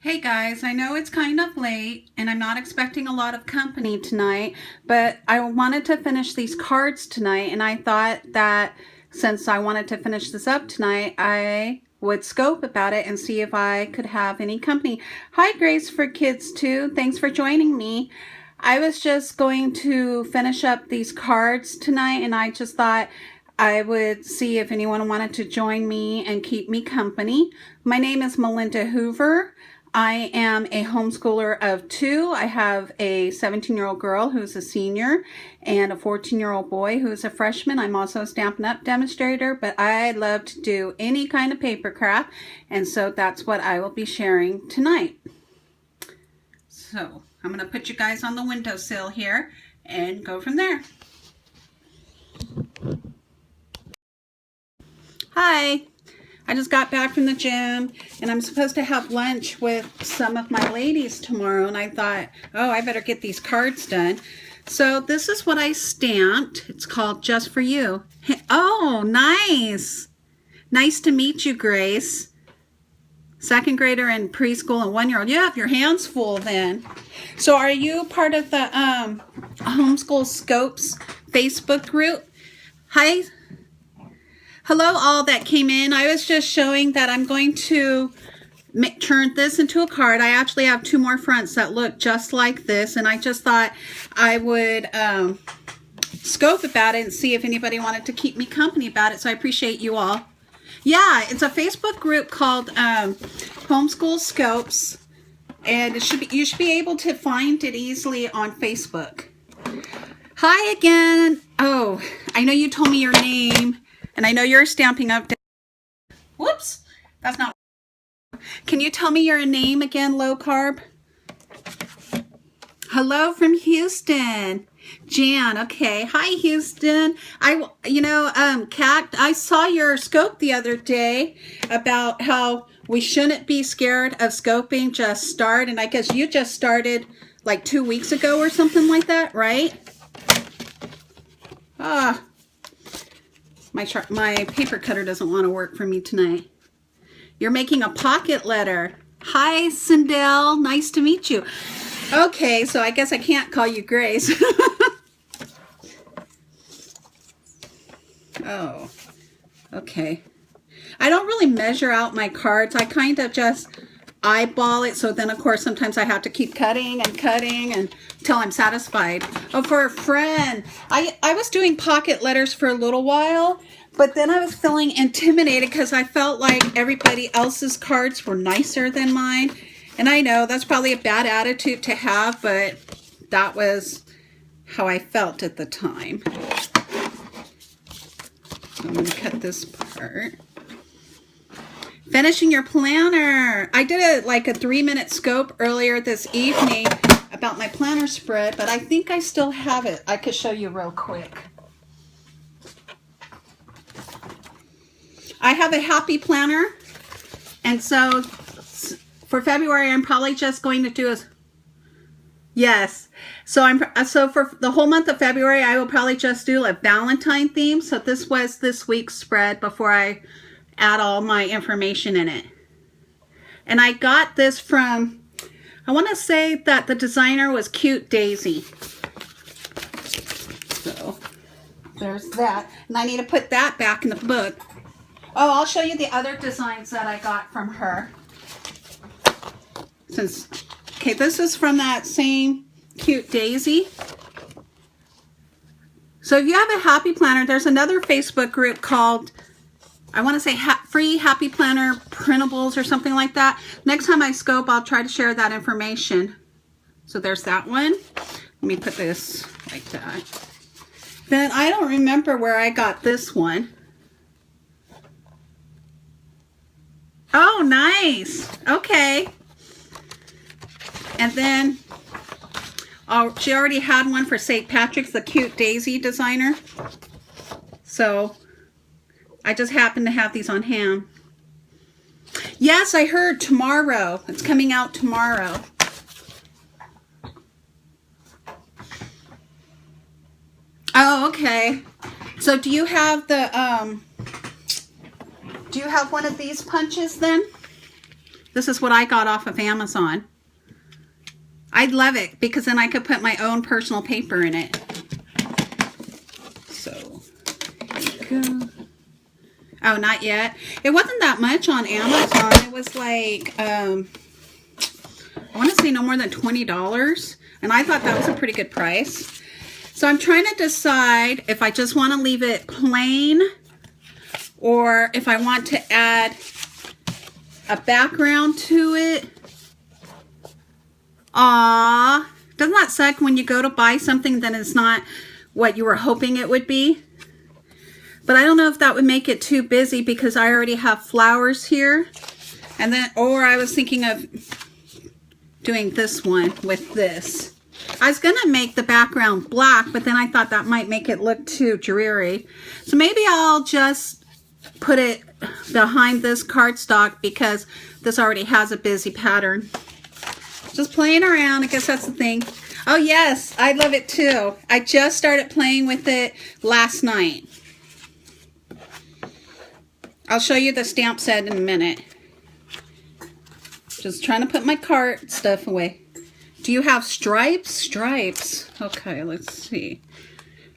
Hey guys, I know it's kind of late and I'm not expecting a lot of company tonight, but I wanted to finish these cards tonight and I thought that since I wanted to finish this up tonight, I would scope about it and see if I could have any company. Hi Grace for Kids too. Thanks for joining me. I was just going to finish up these cards tonight and I just thought I would see if anyone wanted to join me and keep me company. My name is Melinda Hoover. I am a homeschooler of two. I have a 17-year-old girl who's a senior and a 14-year-old boy who's a freshman. I'm also a Stampin' Up! Demonstrator, but I love to do any kind of paper craft, and so that's what I will be sharing tonight. So I'm going to put you guys on the windowsill here and go from there. Hi. I just got back from the gym and I'm supposed to have lunch with some of my ladies tomorrow, and I thought, oh, I better get these cards done. So this is what I stamped. It's called Just For You. Oh, nice. Nice to meet you, Grace. Second grader and preschool and 1-year-old. You have your hands full then. So are you part of the Homeschool Scopes Facebook group? Hi. Hello all that came in. I was just showing that I'm going to turn this into a card. I actually have two more fronts that look just like this, and I just thought I would scope about it and see if anybody wanted to keep me company about it, so I appreciate you all. Yeah, it's a Facebook group called Homeschool Scopes, and you should be able to find it easily on Facebook. Hi again. Oh, I know you told me your name. And I know you're Stampin' Up! Whoops, that's not. Can you tell me your name again, low carb? Hello from Houston. Jan, okay. Hi, Houston. Kat, I saw your scope the other day about how we shouldn't be scared of scoping, just start. And I guess you just started like 2 weeks ago or something like that, right? My paper cutter doesn't want to work for me tonight. You're making a pocket letter. Hi, Sindel. Nice to meet you. Okay, so I guess I can't call you Grace. Oh, okay. I don't really measure out my cards. I kind of just eyeball it. So then, of course, sometimes I have to keep cutting until I'm satisfied. Oh, for a friend. I was doing pocket letters for a little while, but then I was feeling intimidated because I felt like everybody else's cards were nicer than mine. And I know that's probably a bad attitude to have, but that was how I felt at the time. So I'm going to cut this part. Finishing your planner. I did like a 3-minute scope earlier this evening about my planner spread, but I think I still have it. I could show you real quick. I have a happy planner, and so for February I'm probably just going to do yes. So for the whole month of February I will probably just do a Valentine theme. So this was this week's spread before I add all my information in it. And I got this from, I want to say that the designer was Cute Daisy. So there's that. And I need to put that back in the book. Oh, I'll show you the other designs that I got from her. Okay, this is from that same Cute Daisy. So if you have a happy planner, there's another Facebook group called, I want to say free happy planner printables or something like that. Next time I scope, I'll try to share that information. So there's that one. Let me put this like that. Then I don't remember where I got this one. Oh, nice. Okay. And then, oh, she already had one for St. Patrick's, the Cute Daisy designer. So I just happen to have these on hand. Yes, I heard tomorrow. It's coming out tomorrow. Oh, okay. So do you have the, do you have one of these punches then? This is what I got off of Amazon. I'd love it because then I could put my own personal paper in it. So, here we go. Oh, not yet. It wasn't that much on Amazon. It was like, I want to say no more than $20. And I thought that was a pretty good price. So I'm trying to decide if I just want to leave it plain or if I want to add a background to it. Aw, doesn't that suck when you go to buy something that is not what you were hoping it would be? But I don't know if that would make it too busy because I already have flowers here. And then, or I was thinking of doing this one with this. I was gonna make the background black, but then I thought that might make it look too dreary. So maybe I'll just put it behind this cardstock because this already has a busy pattern. Just playing around, I guess that's the thing. Oh yes, I love it too. I just started playing with it last night. I'll show you the stamp set in a minute. Just trying to put my card stuff away. Do you have stripes? Stripes. Okay, let's see.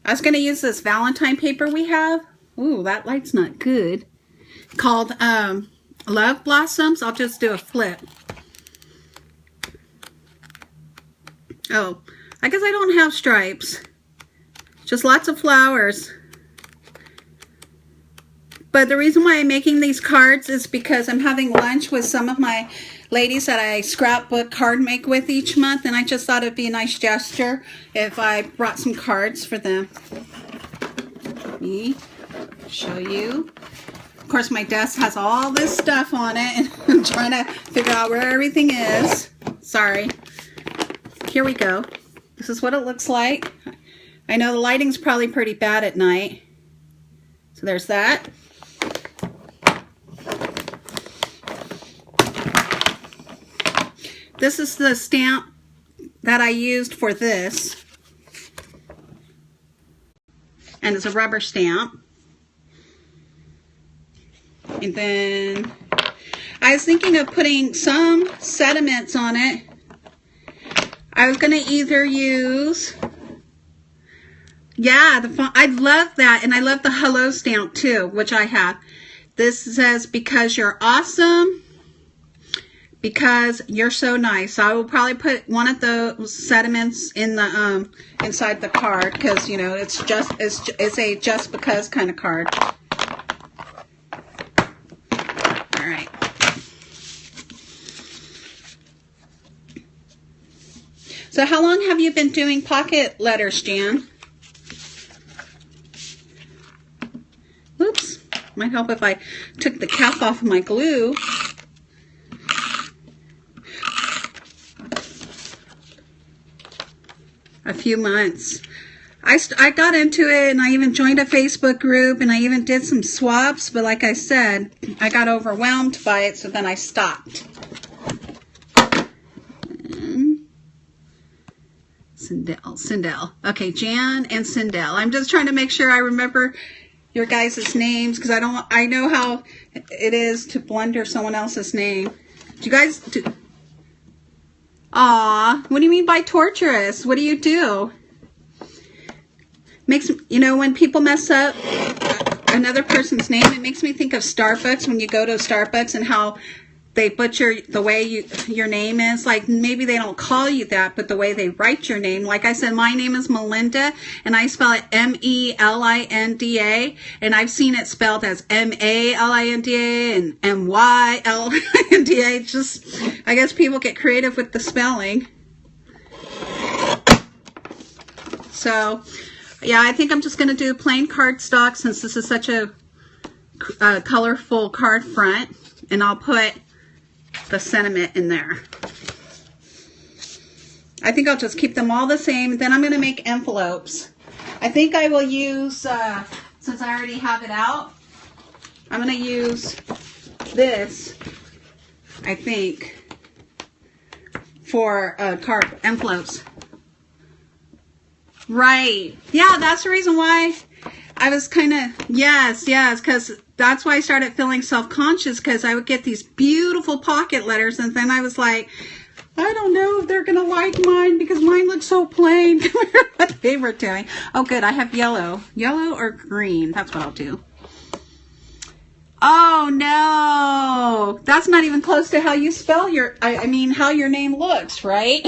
I was going to use this Valentine paper we have. Ooh, that light's not good. Called Love Blossoms. I'll just do a flip. Oh, I guess I don't have stripes. Just lots of flowers. But the reason why I'm making these cards is because I'm having lunch with some of my ladies that I scrapbook card make with each month. And I just thought it'd be a nice gesture if I brought some cards for them. Let me show you. Of course, my desk has all this stuff on it. And I'm trying to figure out where everything is. Sorry. Here we go. This is what it looks like. I know the lighting's probably pretty bad at night. So there's that. This is the stamp that I used for this. And it's a rubber stamp. And then I was thinking of putting some sentiments on it. I was going to either use, yeah, I love that. And I love the hello stamp too, which I have. This says, because you're awesome, because you're so nice. So I will probably put one of those sentiments in the inside the card because, you know, it's a just because kind of card. All right. So how long have you been doing pocket letters, Jan? Oops. Might help if I took the cap off of my glue. A few months. I got into it and I even joined a Facebook group and I even did some swaps, but like I said, I got overwhelmed by it, so then I stopped. Sindel. Okay, Jan and Sindel. I'm just trying to make sure I remember your guys' names because I know how it is to blunder someone else's name. Do you guys do? Aw, what do you mean by torturous? What do you do? Makes, you know, when people mess up another person's name, it makes me think of Starbucks when you go to Starbucks and how they butcher the way your name is. Like, maybe they don't call you that, but the way they write your name. Like I said, my name is Melinda, and I spell it M-E-L-I-N-D-A, and I've seen it spelled as M-A-L-I-N-D-A and M-Y-L-I-N-D-A. Just, I guess people get creative with the spelling. So, yeah, I think I'm just going to do plain cardstock since this is such a colorful card front, and I'll put the sentiment in there. I think I'll just keep them all the same. Then I'm going to make envelopes. I think I will use, since I already have it out, I'm going to use this, I think, for card envelopes. Right. Yeah, that's the reason why I was kind of, yes, because that's why I started feeling self-conscious, because I would get these beautiful pocket letters, and then I was like, I don't know if they're gonna like mine because mine looks so plain. What favorite doing? Oh, good. I have yellow or green. That's what I'll do. Oh no, that's not even close to how you spell your, I mean how your name looks, right?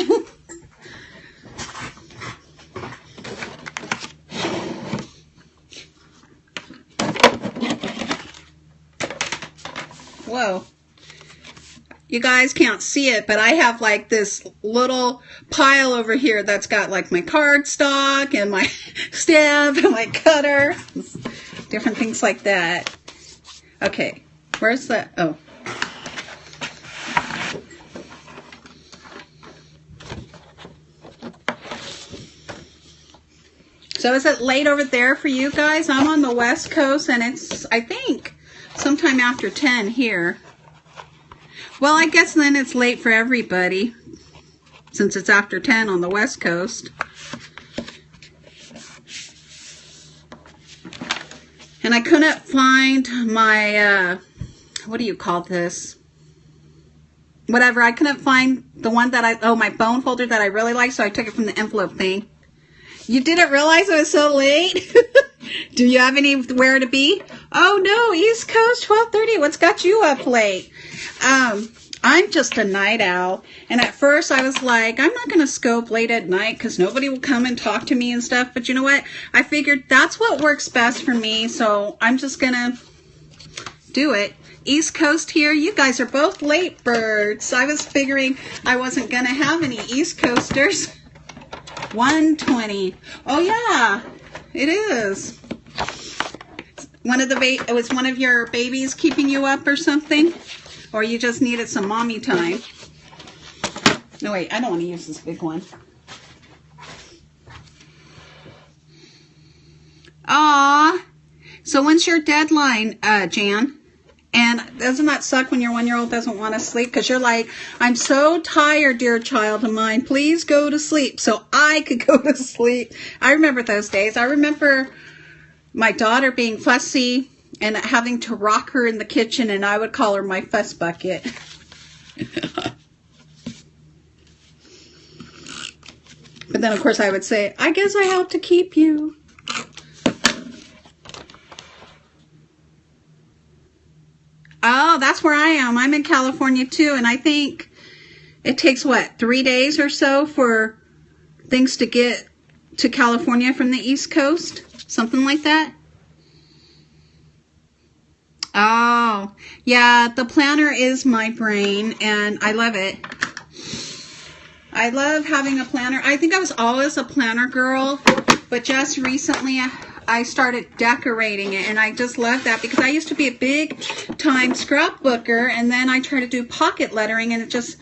Whoa. You guys can't see it, but I have like this little pile over here that's got like my cardstock and my stamp and my cutter, different things like that. Okay, where's that? Oh. So is it late over there for you guys? I'm on the West Coast, and it's, I think, sometime after 10 here. Well, I guess then it's late for everybody, since it's after 10 on the West Coast. And I couldn't find my, what do you call this? Whatever, I couldn't find the one that my phone folder that I really like, so I took it from the envelope thing. You didn't realize it was so late? Do you have anywhere to be? Oh no, East Coast, 12:30. What's got you up late? I'm just a night owl. And at first I was like, I'm not going to scope late at night because nobody will come and talk to me and stuff. But you know what? I figured that's what works best for me. So I'm just going to do it. East Coast here. You guys are both late birds. I was figuring I wasn't going to have any East Coasters. 1:20. Oh yeah, it is. It was one of your babies keeping you up or something? Or you just needed some mommy time? No, wait, I don't want to use this big one. Aw. So when's your deadline, Jan? And doesn't that suck when your 1-year-old doesn't want to sleep? Because you're like, I'm so tired, dear child of mine. Please go to sleep so I could go to sleep. I remember those days. I remember my daughter being fussy and having to rock her in the kitchen, and I would call her my fuss bucket. But then, of course, I would say, I guess I helped to keep you. Oh, that's where I am. I'm in California, too, and I think it takes, what, 3 days or so for things to get to California from the East Coast? Something like that? Oh, yeah, the planner is my brain, and I love it. I love having a planner. I think I was always a planner girl, but just recently I started decorating it, and I just love that because I used to be a big-time scrapbooker, and then I tried to do pocket lettering, and it just,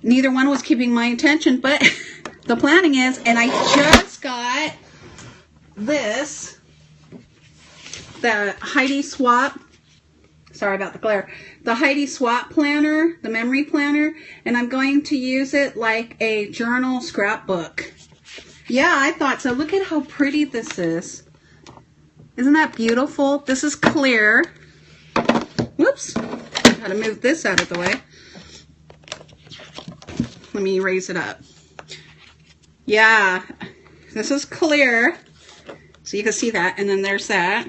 neither one was keeping my attention, but the planning is, and I just got this, the Heidi Swap, sorry about the glare, the Heidi Swap planner, the memory planner, and I'm going to use it like a journal scrapbook. Yeah, I thought so. Look at how pretty this is. Isn't that beautiful? This is clear. Whoops. Gotta move this out of the way. Let me raise it up. Yeah, this is clear. So you can see that, and then there's that.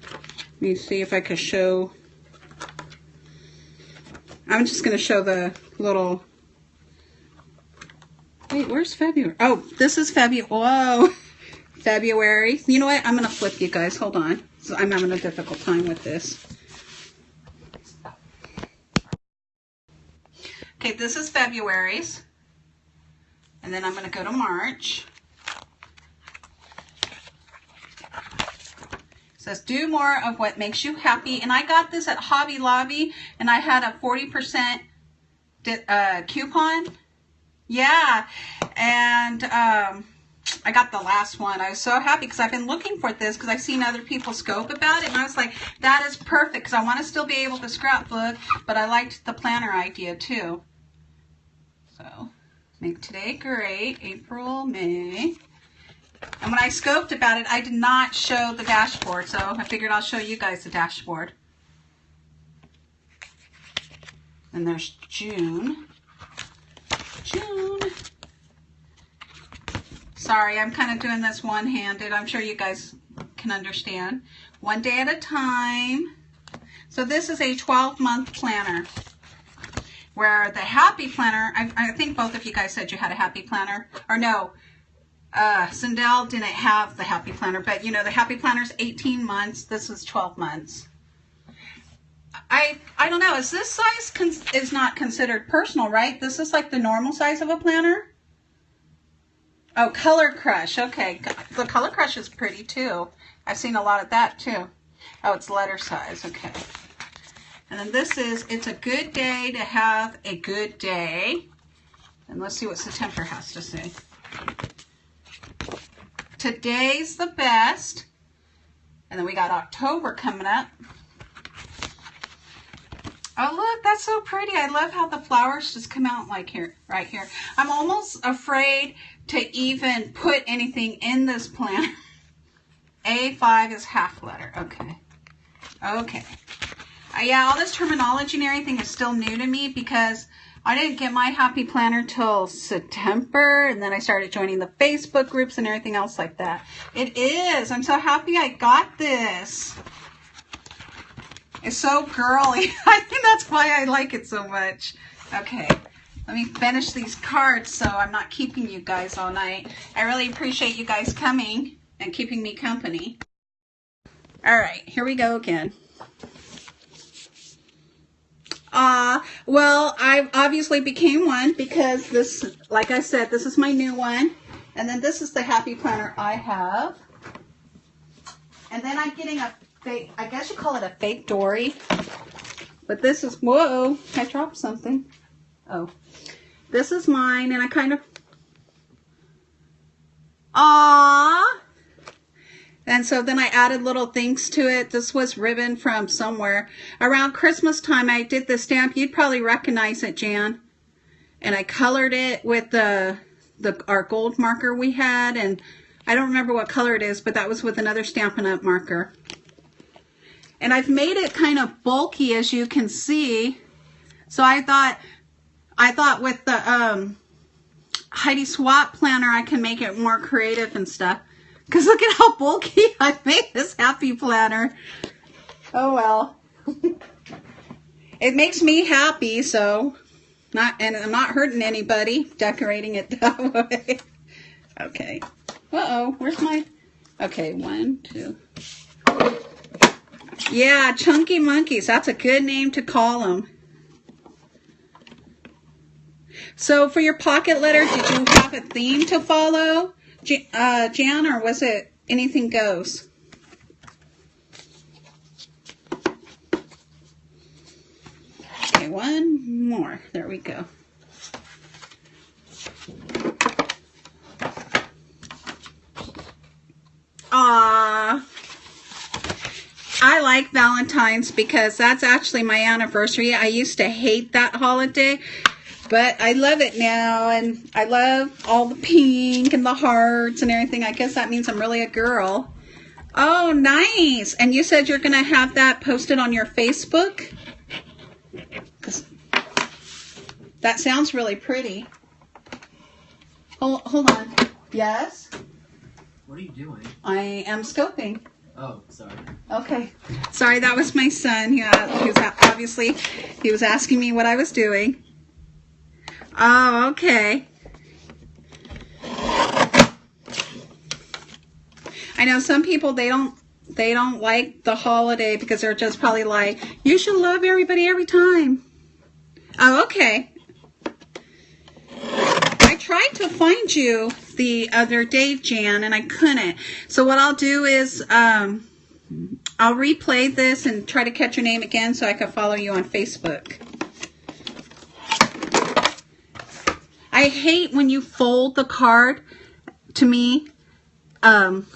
Let me see if I can show. I'm just going to show the little. Wait, where's February? Oh, this is February. Whoa, February. You know what? I'm going to flip you guys. Hold on. So I'm having a difficult time with this. Okay, this is February's. And then I'm going to go to March. It says, do more of what makes you happy. And I got this at Hobby Lobby, and I had a 40% coupon. Yeah, and I got the last one. I was so happy because I've been looking for this because I've seen other people scope about it, and I was like, that is perfect because I want to still be able to scrapbook, but I liked the planner idea too. So, make today great, April, May, And when I scoped about it, I did not show the dashboard, so I figured I'll show you guys the dashboard. And there's June. Sorry, I'm kind of doing this one-handed. I'm sure you guys can understand. One day at a time. So this is a 12-month planner. Where the Happy Planner, I think both of you guys said you had a Happy Planner. Or no, Sindel didn't have the Happy Planner. But, you know, the Happy Planner's 18 months. This is 12 months. I don't know. Is this size is not considered personal, right? This is like the normal size of a planner. Oh, Color Crush. Okay. The Color Crush is pretty, too. I've seen a lot of that, too. Oh, it's letter size. Okay. And then this is, it's a good day to have a good day. And let's see what September has to say. Today's the best. And then we got October coming up. Oh, look, that's so pretty. I love how the flowers just come out like here, right here. I'm almost afraid to even put anything in this planner. A5 is half letter. Okay. Okay. Yeah, all this terminology and everything is still new to me because I didn't get my Happy Planner till September, and then I started joining the Facebook groups and everything else like that. It is. I'm so happy I got this. It's so girly. I think that's why I like it so much. Okay, let me finish these cards so I'm not keeping you guys all night. I really appreciate you guys coming and keeping me company. All right, here we go again. Well, I obviously became one because this, like I said, this is my new one. And then this is the Happy Planner I have. And then I'm getting a fake, I guess you call it a fake Dory. But this is, whoa, I dropped something. Oh, this is mine, and I kind of, and so then I added little things to it. This was ribbon from somewhere. Around Christmas time, I did the stamp. You'd probably recognize it, Jan. And I colored it with our gold marker we had. And I don't remember what color it is, but that was with another Stampin' Up! Marker. And I've made it kind of bulky, as you can see. So I thought with the Heidi Swap planner, I can make it more creative and stuff. Because look at how bulky I made this Happy Planner. Oh well. It makes me happy, so and I'm not hurting anybody decorating it that way. Okay. Uh-oh, where's my... Okay, 1, 2. Yeah, Chunky Monkeys. That's a good name to call them. So for your pocket letter, did you have a theme to follow? Jan, or was it anything goes? Okay, one more. There we go. I like Valentine's because that's actually my anniversary. I used to hate that holiday. But I love it now, and I love all the pink and the hearts and everything. I guess that means I'm really a girl. Oh, nice. And you said you're going to have that posted on your Facebook? 'Cause that sounds really pretty. Hold on. Yes? What are you doing? I am scoping. Oh, sorry. Okay. Sorry, that was my son. He was obviously, he was asking me what I was doing. Oh, okay. I know some people, they don't like the holiday because they're just probably like, you should love everybody every time. Oh, okay. I tried to find you the other day, Jan, and I couldn't. So what I'll do is I'll replay this and try to catch your name again so I can follow you on Facebook. I hate when you fold the card to me and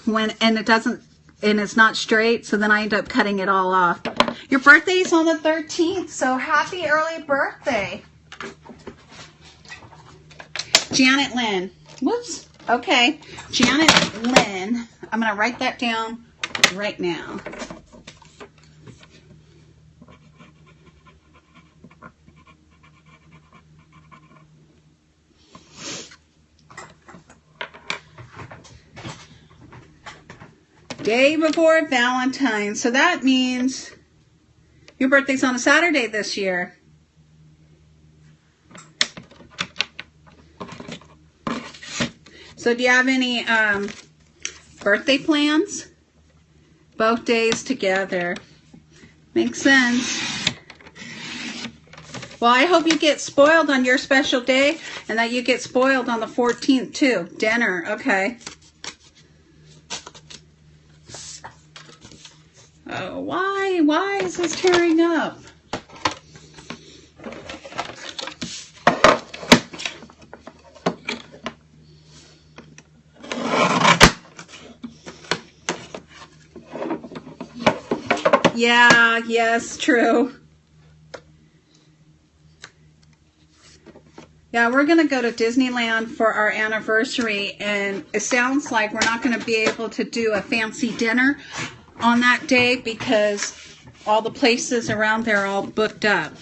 it's not straight, so then I end up cutting it all off. Your birthday's on the 13th, so happy early birthday. Janet Lynn. Whoops. Okay, Janet Lynn. I'm going to write that down right now. Day before Valentine's. So that means your birthday's on a Saturday this year. So do you have any birthday plans? Both days together. Makes sense. Well, I hope you get spoiled on your special day and that you get spoiled on the 14th too. Dinner, okay. Oh, why? Why is this tearing up? Yeah, yes, true. Yeah, we're going to go to Disneyland for our anniversary, and it sounds like we're not going to be able to do a fancy dinner on that day because all the places around there are all booked up.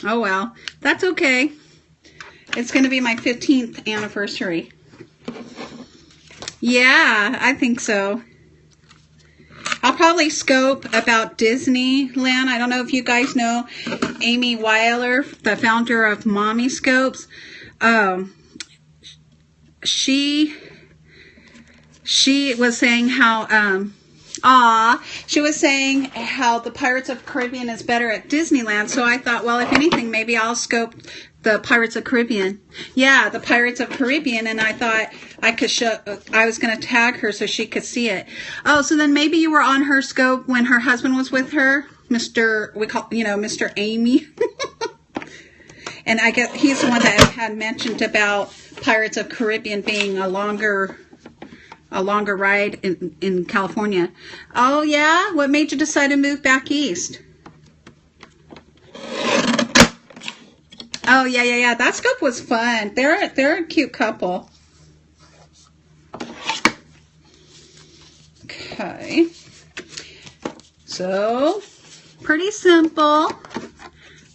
Oh well, that's okay. It's going to be my 15th anniversary. Yeah, I think so. I'll probably scope about Disneyland. I don't know if you guys know Amy Weiler, the founder of Mommy Scopes. She was saying how she was saying how the Pirates of the Caribbean is better at Disneyland. So I thought, well, if anything, maybe I'll scope the Pirates of the Caribbean. Yeah, the Pirates of the Caribbean. And I thought I could show, I was going to tag her so she could see it. Oh, so then maybe you were on her scope when her husband was with her, Mr. Amy. And I guess he's the one that had mentioned about Pirates of the Caribbean being a longer ride in California. Oh yeah? What made you decide to move back east? Oh yeah. That scope was fun. They're a cute couple. Okay. So pretty simple.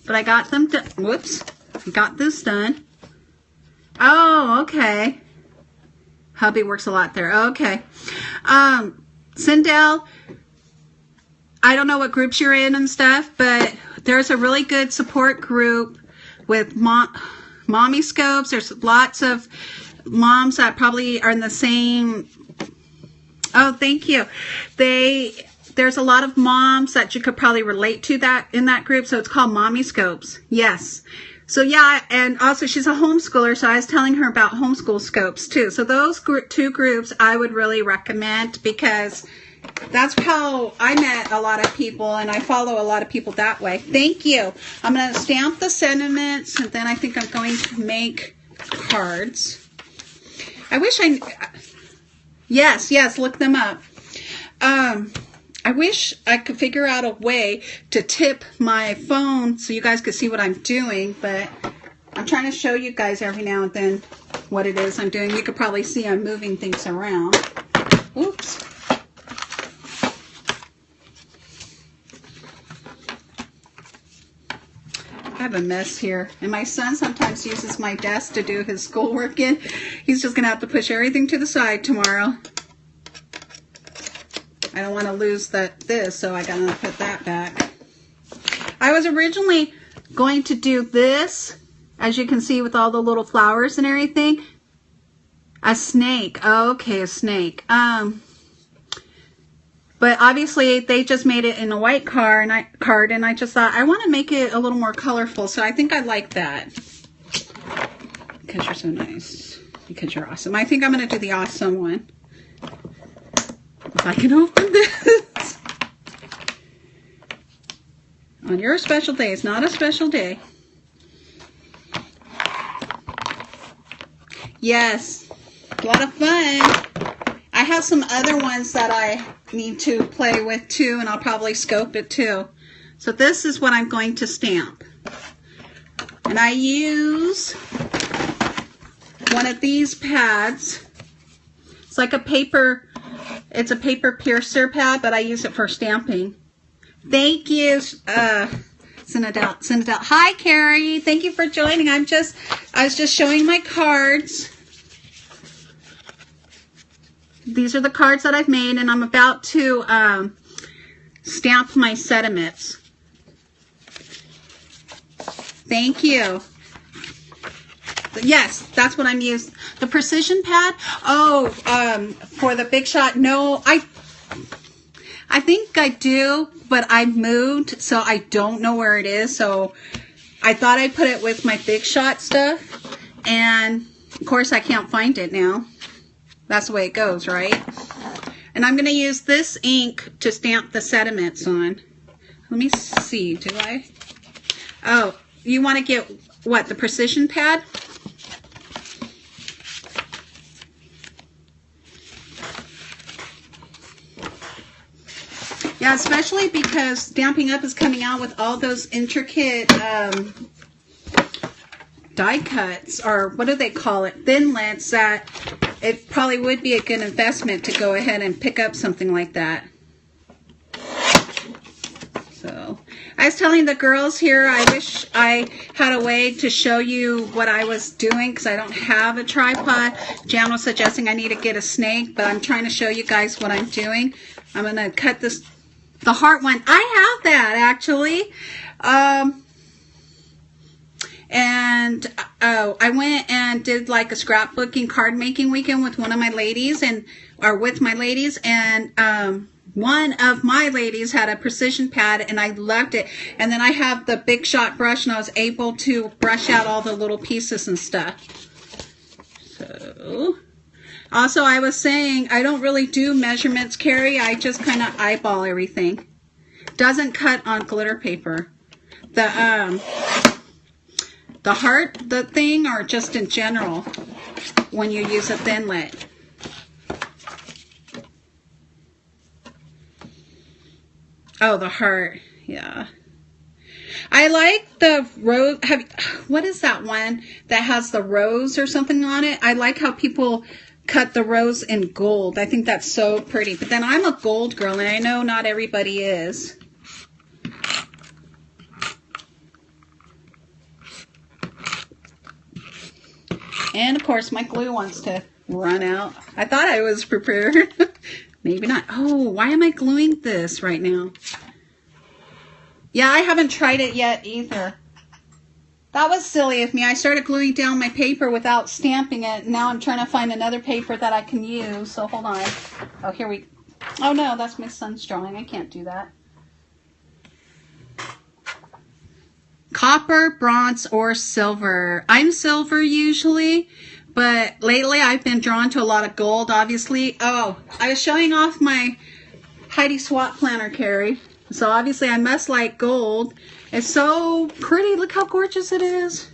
But I got them done. Whoops. I got this done. Oh, okay. Hubby works a lot there. Okay. Sindel, I don't know what groups you're in and stuff, but there's a really good support group with mommy scopes. There's lots of moms that probably are in the same. Oh, thank you. There's a lot of moms that you could probably relate to that in that group. So it's called Mommy Scopes. Yes. So yeah, and also she's a homeschooler, so I was telling her about homeschool scopes too. So those two groups I would really recommend because that's how I met a lot of people, and I follow a lot of people that way. Thank you. I'm going to stamp the sentiments, and then I think I'm going to make cards. I wish Yes, look them up. I wish I could figure out a way to tip my phone so you guys could see what I'm doing, but I'm trying to show you guys every now and then what it is I'm doing. You could probably see I'm moving things around. Oops. I have a mess here, and my son sometimes uses my desk to do his schoolwork in. He's just going to have to push everything to the side tomorrow. I don't want to lose this, so I got to put that back. I was originally going to do this, as you can see, with all the little flowers and everything. A snake. Oh, okay, a snake. But obviously, they just made it in a white card, and I just thought, I want to make it a little more colorful, so I think I like that. Because you're so nice. Because you're awesome. I think I'm going to do the awesome one. If I can open this. On your special day. It's not a special day. Yes. A lot of fun. I have some other ones that I need to play with too, and I'll probably scope it too. So this is what I'm going to stamp. And I use one of these pads. It's like a paper, it's a paper piercer pad, but I use it for stamping. Thank you, Cinedel. Hi, Carrie. Thank you for joining. I was just showing my cards. These are the cards that I've made, and I'm about to stamp my sentiments. Thank you. Yes, that's what I'm using. The precision pad. Oh, for the Big Shot. No, I think I do, but I moved, so I don't know where it is. So I thought I put it with my Big Shot stuff, and of course I can't find it now. That's the way it goes, right? And I'm going to use this ink to stamp the sentiments on. Let me see. Do I? Oh, you want to get what? The precision pad? Yeah, especially because Stampin' Up! Is coming out with all those intricate die cuts, or what do they call it? Thinlits, that it probably would be a good investment to go ahead and pick up something like that. So, I was telling the girls here, I wish I had a way to show you what I was doing because I don't have a tripod. Jan was suggesting I need to get a snake, but I'm trying to show you guys what I'm doing. I'm going to cut this, the heart one. I have that actually. And I went and did like a scrapbooking card making weekend with one of my ladies, and one of my ladies had a precision pad, and I loved it. And then I have the Big Shot brush, and I was able to brush out all the little pieces and stuff. So, also I was saying I don't really do measurements, Carrie. I just kind of eyeball everything. Doesn't cut on glitter paper. The heart, the thing, or just in general when you use a Thinlit. Oh, the heart. Yeah. I like the rose. What is that one that has the rose or something on it? I like how people cut the rose in gold. I think that's so pretty. But then I'm a gold girl, and I know not everybody is. And, of course, my glue wants to run out. I thought I was prepared. Maybe not. Oh, why am I gluing this right now? Yeah, I haven't tried it yet either. That was silly of me. I started gluing down my paper without stamping it. Now I'm trying to find another paper that I can use. So, hold on. Oh, here we... Oh, no, that's my son's drawing. I can't do that. Copper, bronze, or silver. I'm silver usually, but lately I've been drawn to a lot of gold, obviously. Oh, I was showing off my Heidi Swap planner, Carrie. So obviously I must like gold. It's so pretty. Look how gorgeous it is.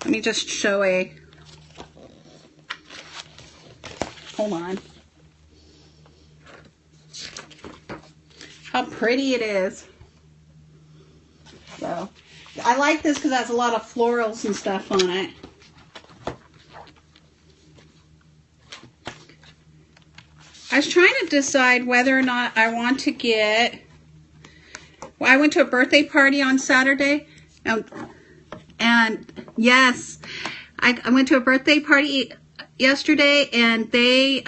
Let me just show a... Hold on. How pretty it is. So, I like this because it has a lot of florals and stuff on it. I was trying to decide whether or not I want to get... Well, I went to a birthday party on Saturday. And yes, I went to a birthday party yesterday, and they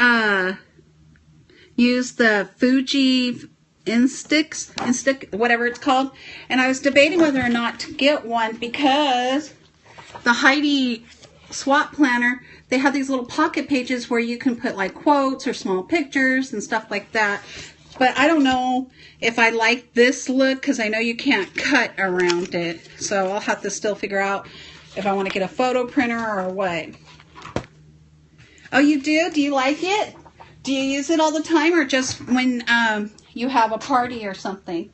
used the Fuji... Instic, whatever it's called, and I was debating whether or not to get one because the Heidi Swap planner, they have these little pocket pages where you can put like quotes or small pictures and stuff like that. But I don't know if I like this look because I know you can't cut around it, so I'll have to still figure out if I want to get a photo printer or what. Oh, you do? Do you like it? Do you use it all the time, or just when you have a party or something?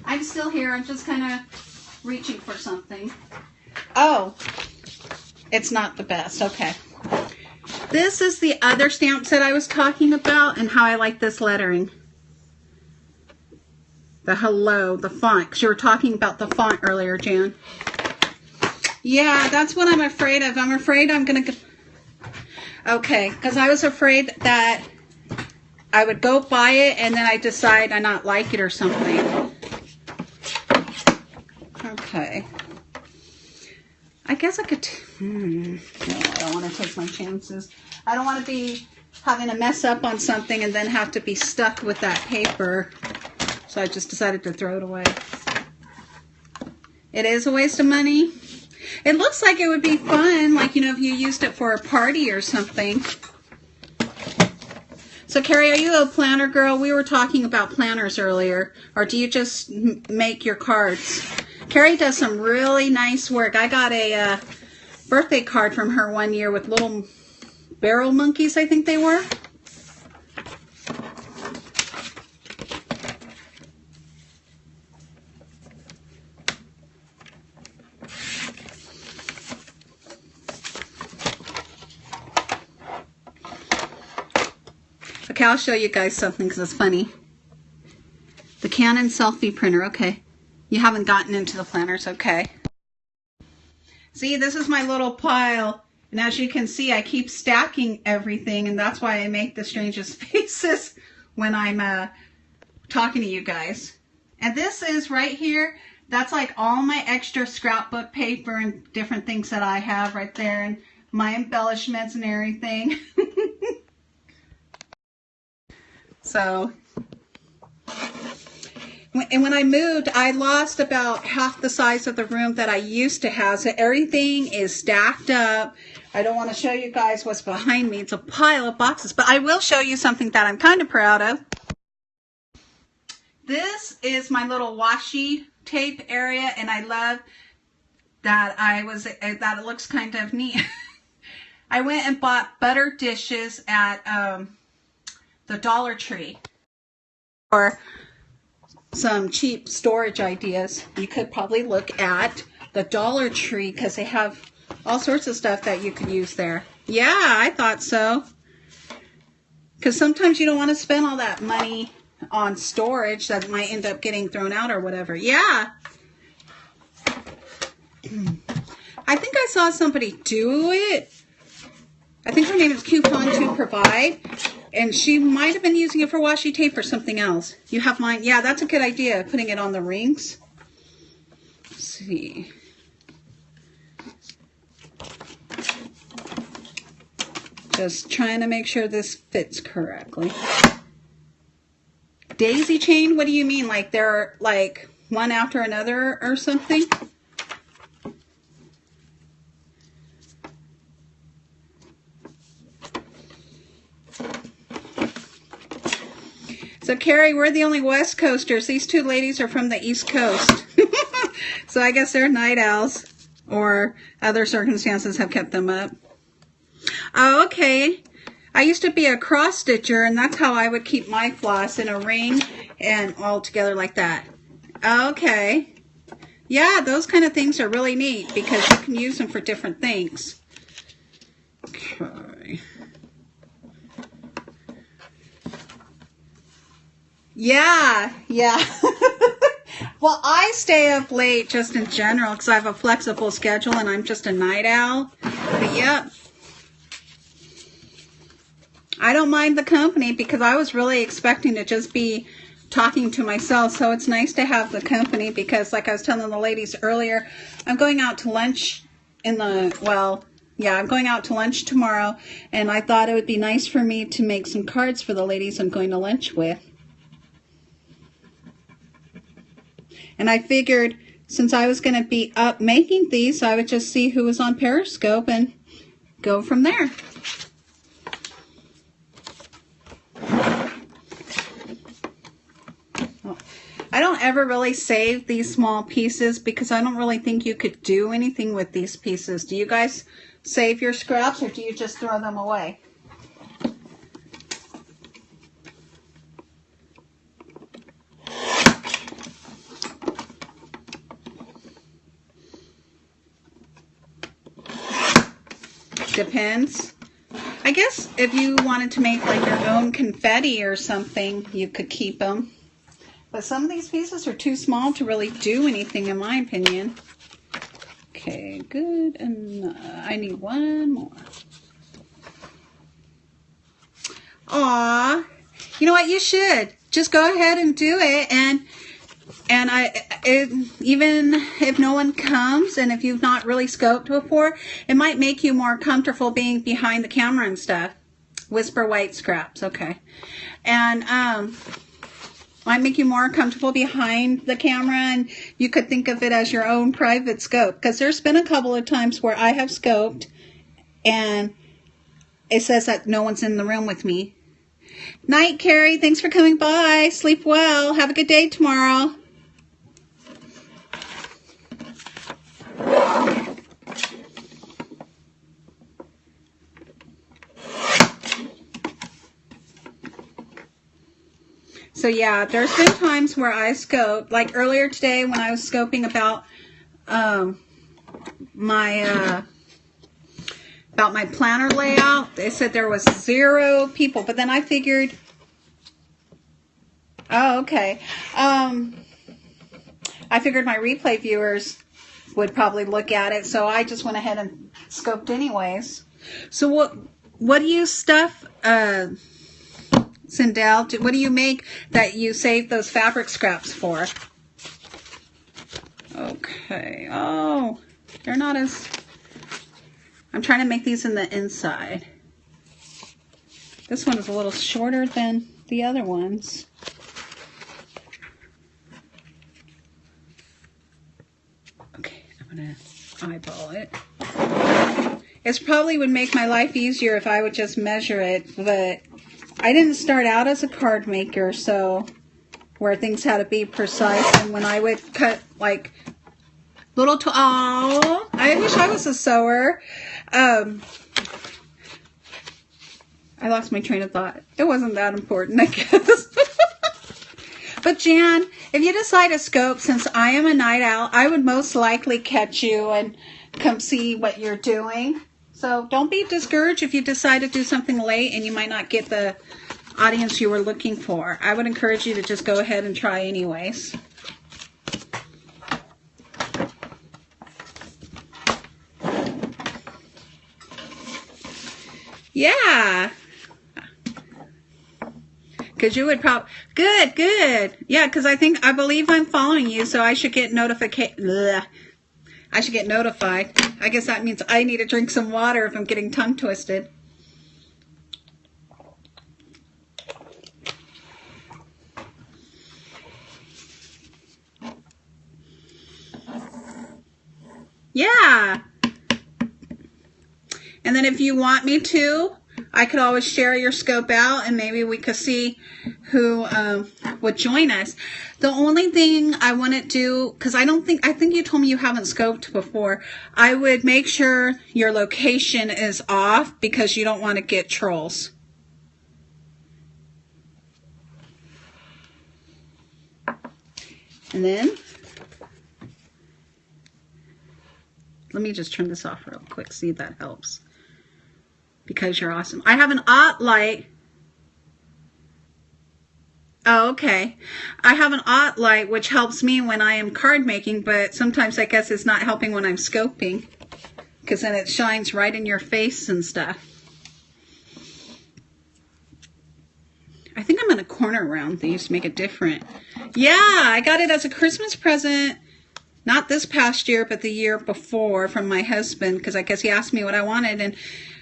I'm still here. I'm just kind of reaching for something. Oh, it's not the best. Okay. This is the other stamp set I was talking about and how I like this lettering. The hello, the font, because you were talking about the font earlier, Jan. Yeah, that's what I'm afraid of. I'm afraid I'm going to... Okay, because I was afraid that I would go buy it and then I decide I not like it or something. Okay. I guess I could... No, I don't want to take my chances. I don't want to be having to mess up on something and then have to be stuck with that paper. So I just decided to throw it away. It is a waste of money. It looks like it would be fun, like, you know, if you used it for a party or something. So, Carrie, are you a planner girl? We were talking about planners earlier. Or do you just make your cards? Carrie does some really nice work. I got a birthday card from her one year with little barrel monkeys, I think they were. Okay, I'll show you guys something because it's funny. The Canon selfie printer, okay. You haven't gotten into the planners, okay. See, this is my little pile. And as you can see, I keep stacking everything, and that's why I make the strangest faces when I'm talking to you guys. And this is right here, that's like all my extra scrapbook paper and different things that I have right there, and my embellishments and everything. So, and when I moved, I lost about half the size of the room that I used to have. So everything is stacked up. I don't want to show you guys what's behind me. It's a pile of boxes, but I will show you something that I'm kind of proud of. This is my little washi tape area, and I love that that it looks kind of neat. I went and bought butter dishes at the Dollar Tree, or some cheap storage ideas. You could probably look at the Dollar Tree because they have all sorts of stuff that you could use there. Yeah, I thought so. Because sometimes you don't want to spend all that money on storage that might end up getting thrown out or whatever. Yeah. I think I saw somebody do it. I think her name is Coupon to Provide. And she might have been using it for washi tape or something else. You have mine? Yeah, that's a good idea, putting it on the rings. Let's see. Just trying to make sure this fits correctly. Daisy chain? What do you mean? Like they're like one after another or something? So, Carrie, we're the only West Coasters. These two ladies are from the East Coast. So I guess they're night owls, or other circumstances have kept them up. Oh, okay. I used to be a cross stitcher, and that's how I would keep my floss, in a ring and all together like that. Okay. Yeah, those kind of things are really neat because you can use them for different things. Okay. Yeah. Well, I stay up late just in general because I have a flexible schedule and I'm just a night owl. But yep. I don't mind the company because I was really expecting to just be talking to myself. So it's nice to have the company because, like I was telling the ladies earlier, I'm going out to lunch I'm going out to lunch tomorrow. And I thought it would be nice for me to make some cards for the ladies I'm going to lunch with. And I figured since I was going to be up making these, I would just see who was on Periscope and go from there. I don't ever really save these small pieces because I don't really think you could do anything with these pieces. Do you guys save your scraps or do you just throw them away? Depends. I guess if you wanted to make like your own confetti or something, you could keep them. But some of these pieces are too small to really do anything, in my opinion. Okay, good. And I need one more. Aw, you know what? You should just go ahead and do it. And even if no one comes, and if you've not really scoped before, it might make you more comfortable being behind the camera and stuff. Whisper white scraps, okay. And might make you more comfortable behind the camera, and you could think of it as your own private scope. Because there's been a couple of times where I have scoped, and it says that no one's in the room with me. Night, Carrie. Thanks for coming by. Sleep well. Have a good day tomorrow. So yeah, there's been times where I scoped, like earlier today when I was scoping about my planner layout. They said there was 0 people, but then I figured, oh, okay. I figured my replay viewers would probably look at it, so I just went ahead and scoped anyways. So what do you stuff, Sindel? What do you make that you save those fabric scraps for? Okay. Oh, they're not as... I'm trying to make these in the inside. This one is a little shorter than the other ones. Okay, I'm going to eyeball it. It probably would make my life easier if I would just measure it, but I didn't start out as a card maker, so where things had to be precise, and when I would cut like little oh, I wish I was a sewer. I lost my train of thought. It wasn't that important, I guess. But Jan, if you decide to scope, since I am a night owl, I would most likely catch you and come see what you're doing. So don't be discouraged if you decide to do something late and you might not get the audience you were looking for. I would encourage you to just go ahead and try anyways. Yeah. Because you would probably... Good, good. Yeah, because I believe I'm following you, so I should get notification. I should get notified. I guess that means I need to drink some water if I'm getting tongue twisted. Yeah. And then if you want me to, I could always share your scope out and maybe we could see who would join us. The only thing I want to do, because I think you told me you haven't scoped before, I would make sure your location is off because you don't want to get trolls. And then, let me just turn this off real quick, see if that helps. Because you're awesome. I have an OT light. Oh, okay. I have an OT light which helps me when I am card making, but sometimes I guess it's not helping when I'm scoping. Because then it shines right in your face and stuff. I think I'm going to corner around these to make it different. Yeah, I got it as a Christmas present. Not this past year, but the year before from my husband. Because I guess he asked me what I wanted and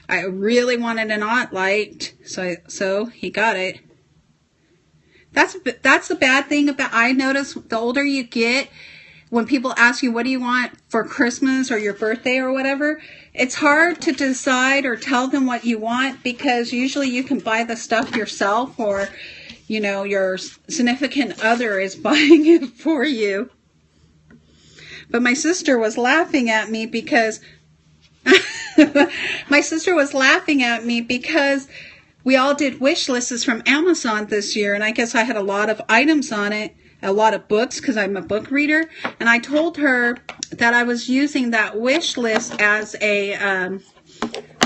I really wanted an OT light, so he got it. That's the bad thing about, I notice the older you get, when people ask you what do you want for Christmas or your birthday or whatever, it's hard to decide or tell them what you want because usually you can buy the stuff yourself or, you know, your significant other is buying it for you. But my sister was laughing at me because we all did wish lists from Amazon this year, and I guess I had a lot of items on it, a lot of books because I'm a book reader, and I told her that I was using that wish list as a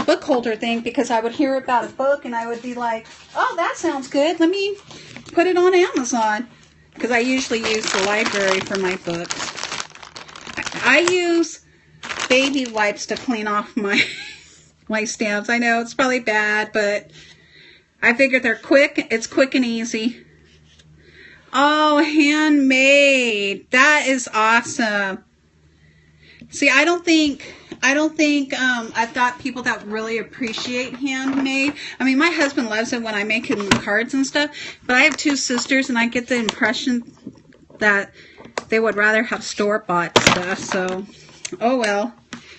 book holder thing because I would hear about a book and I would be like, oh, that sounds good, let me put it on Amazon because I usually use the library for my books. I use baby wipes to clean off my my stamps. I know it's probably bad, but I figured they're quick. It's quick and easy. Oh, handmade. That is awesome. See, I don't think I've got people that really appreciate handmade. I mean, my husband loves it when I make him cards and stuff, but I have 2 sisters and I get the impression that they would rather have store-bought stuff. So, oh well.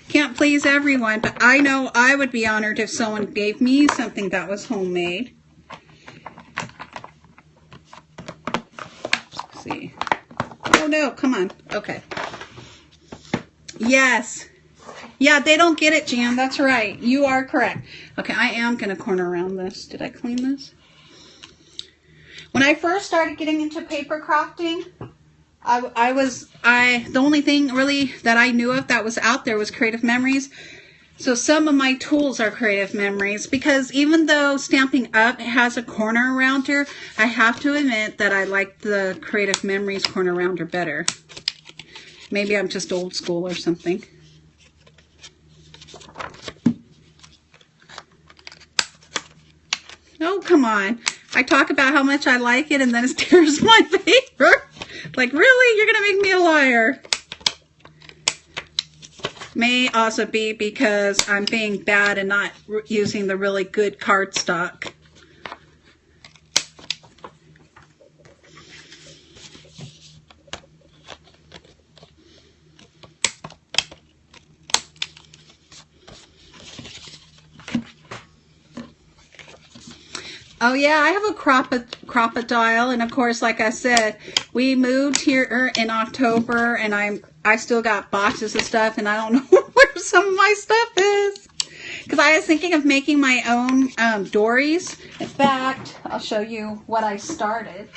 Can't please everyone, but I know I would be honored if someone gave me something that was homemade. Let's see. Oh no, come on. Okay. Yes. Yeah, they don't get it, Jan. That's right. You are correct. Okay, I am going to corner around this. Did I clean this? When I first started getting into paper crafting, the only thing really that I knew of that was out there was Creative Memories. So some of my tools are Creative Memories, because even though Stampin' Up! Has a corner rounder, I have to admit that I like the Creative Memories corner rounder better. Maybe I'm just old school or something. Oh, come on. I talk about how much I like it and then it tears my paper. Like, really? You're going to make me a liar. May also be because I'm being bad and not using the really good cardstock. Oh yeah, I have a crocodile, and of course, like I said, we moved here in October, and I still got boxes of stuff, and I don't know where some of my stuff is. Because I was thinking of making my own dories. In fact, I'll show you what I started.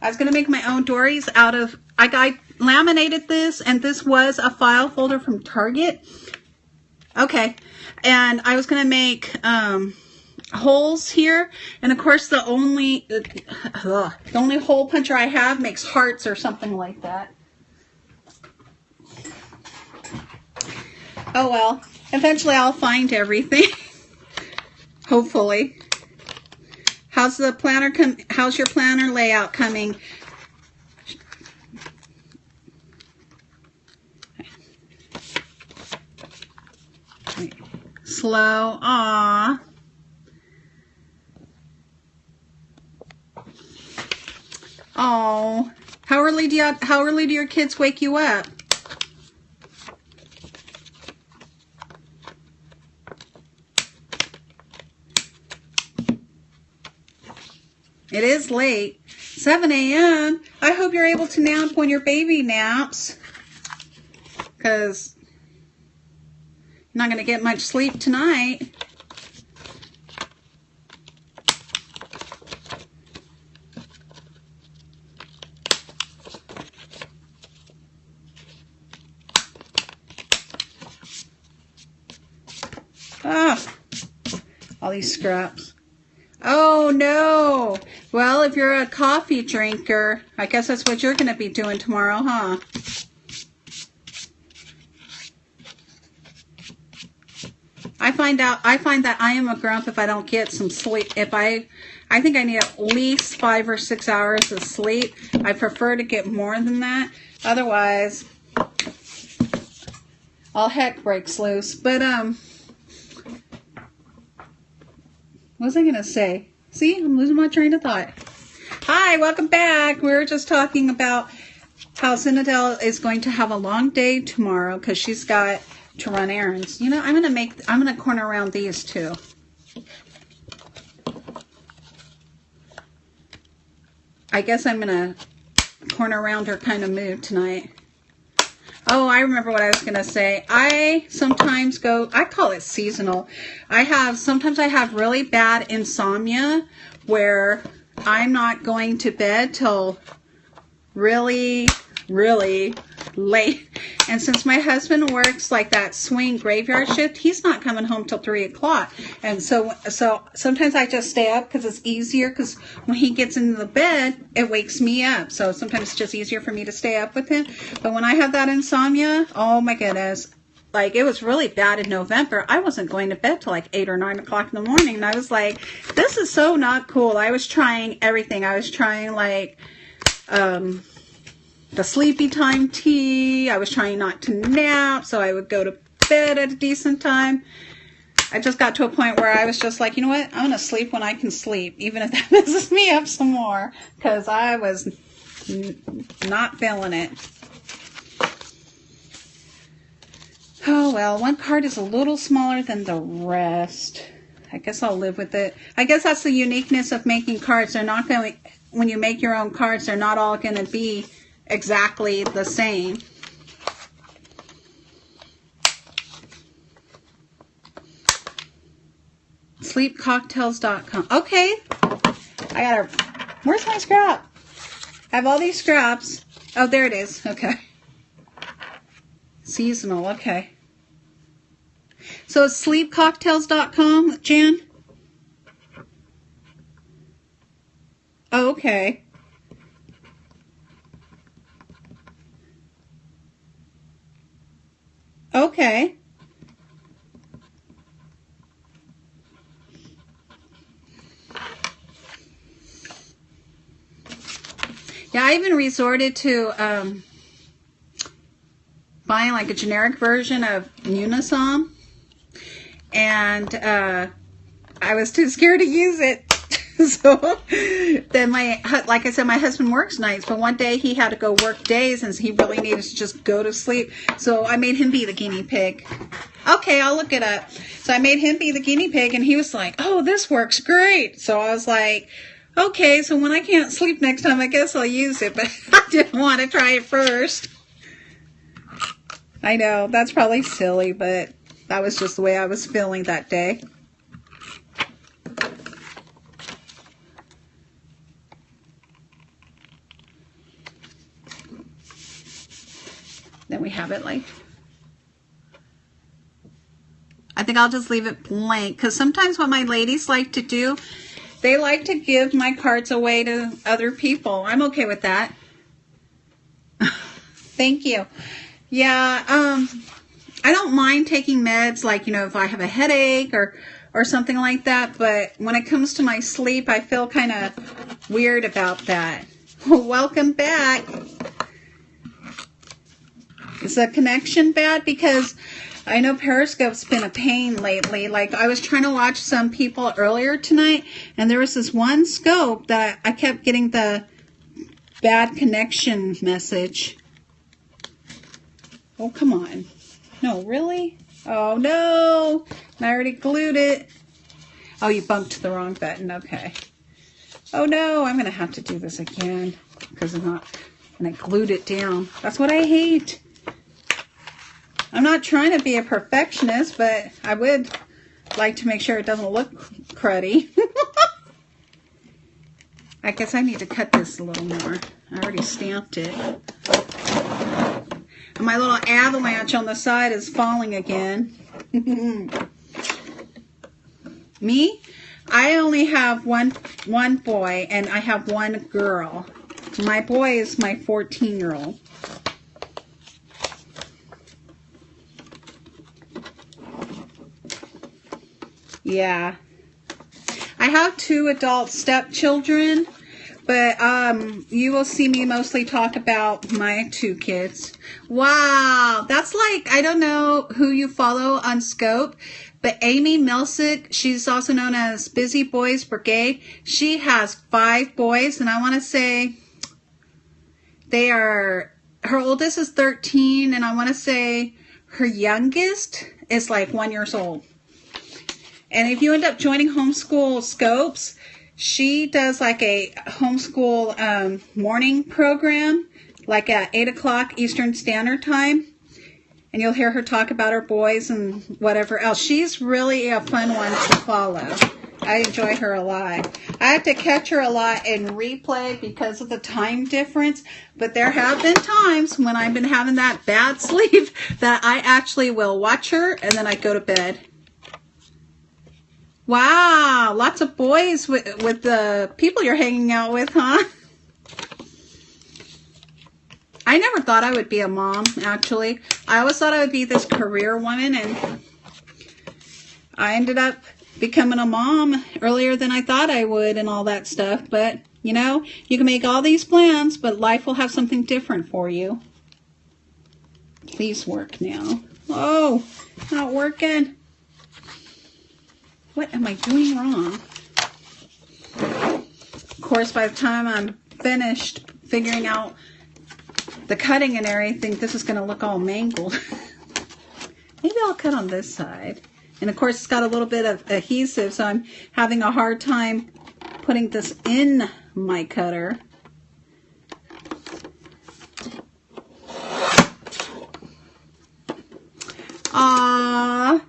I was going to make my own dories out of, I laminated this, and this was a file folder from Target. Okay, and I was going to make holes here, and of course the only hole puncher I have makes hearts or something like that. Oh well, eventually I'll find everything. Hopefully. How's the planner how's your planner layout coming? Slow. Aw. Oh. How early do your kids wake you up? It is late. 7 a.m. I hope you're able to nap when your baby naps, because you're not going to get much sleep tonight. Ah, all these scraps. Oh no. Well, if you're a coffee drinker, I guess that's what you're going to be doing tomorrow, huh? I find that I am a grump if I don't get some sleep. I think I need at least 5 or 6 hours of sleep. I prefer to get more than that. Otherwise, all heck breaks loose. But what was I going to say? See, I'm losing my train of thought. Hi, welcome back. We were just talking about how Zinadelle is going to have a long day tomorrow because she's got to run errands. You know, I'm going to corner around these too. I guess I'm going to corner around her kind of mood tonight. Oh, I remember what I was going to say. I sometimes I call it seasonal. Sometimes I have really bad insomnia where I'm not going to bed till really, really late. And since my husband works like that swing graveyard shift, he's not coming home till 3 o'clock. And so sometimes I just stay up because it's easier, because when he gets into the bed, it wakes me up. So sometimes it's just easier for me to stay up with him. But when I have that insomnia, oh my goodness. Like, it was really bad in November. I wasn't going to bed till like 8 or 9 o'clock in the morning. And I was like, this is so not cool. I was trying everything. I was trying like, the sleepy time tea. I was trying not to nap, so I would go to bed at a decent time. I just got to a point where I was just like, you know what? I'm going to sleep when I can sleep, even if that messes me up some more, because I was not feeling it. Oh, well, one card is a little smaller than the rest. I guess I'll live with it. I guess that's the uniqueness of making cards. They're not going to, when you make your own cards, they're not all going to be exactly the same. Sleepcocktails.com. Okay. Where's my scrap? I have all these scraps. Oh, there it is. Okay. Seasonal. Okay. So it's sleepcocktails.com, Jan? Oh, okay. Okay. Yeah, I even resorted to buying like a generic version of Unisom, and I was too scared to use it. So then like I said, my husband works nights, but one day he had to go work days and he really needed to just go to sleep. So I made him be the guinea pig. Okay, I'll look it up. So I made him be the guinea pig, and he was like, oh, this works great. So I was like, okay, so when I can't sleep next time, I guess I'll use it, but I didn't want to try it first. I know, that's probably silly, but that was just the way I was feeling that day. Then we have it like, I think I'll just leave it blank, because sometimes what my ladies like to do, they like to give my cards away to other people. I'm okay with that. Thank you. Yeah, I don't mind taking meds, like, you know, if I have a headache or something like that, but when it comes to my sleep, I feel kind of weird about that. Welcome back. Is the connection bad? Because I know Periscope's been a pain lately. Like, I was trying to watch some people earlier tonight, and there was this one scope that I kept getting the bad connection message. Oh, come on. No, really? Oh, no. I already glued it. Oh, you bumped the wrong button. Okay. Oh, no. I'm going to have to do this again because and I glued it down. That's what I hate. I'm not trying to be a perfectionist, but I would like to make sure it doesn't look cruddy. I guess I need to cut this a little more. I already stamped it. And my little avalanche on the side is falling again. Me? I only have one boy, and I have one girl. My boy is my 14-year-old. Yeah. I have 2 adult stepchildren, but you will see me mostly talk about my 2 kids. Wow, that's like, I don't know who you follow on Scope, but Amy Milsick, she's also known as Busy Boys Brigade. She has 5 boys, and I want to say her oldest is 13, and I want to say her youngest is like 1 year old. And if you end up joining Homeschool Scopes, she does like a homeschool morning program, like at 8 o'clock Eastern Standard Time. And you'll hear her talk about her boys and whatever else. She's really a fun one to follow. I enjoy her a lot. I have to catch her a lot in replay because of the time difference, but there have been times when I've been having that bad sleep that I actually will watch her and then I go to bed. Wow, lots of boys with the people you're hanging out with, huh? I never thought I would be a mom, actually. I always thought I would be this career woman, and I ended up becoming a mom earlier than I thought I would and all that stuff. But, you know, you can make all these plans, but life will have something different for you. Please work now. Oh, not working. What am I doing wrong? Of course, by the time I'm finished figuring out the cutting and everything, this is going to look all mangled. Maybe I'll cut on this side. And of course, it's got a little bit of adhesive, so I'm having a hard time putting this in my cutter. Aww.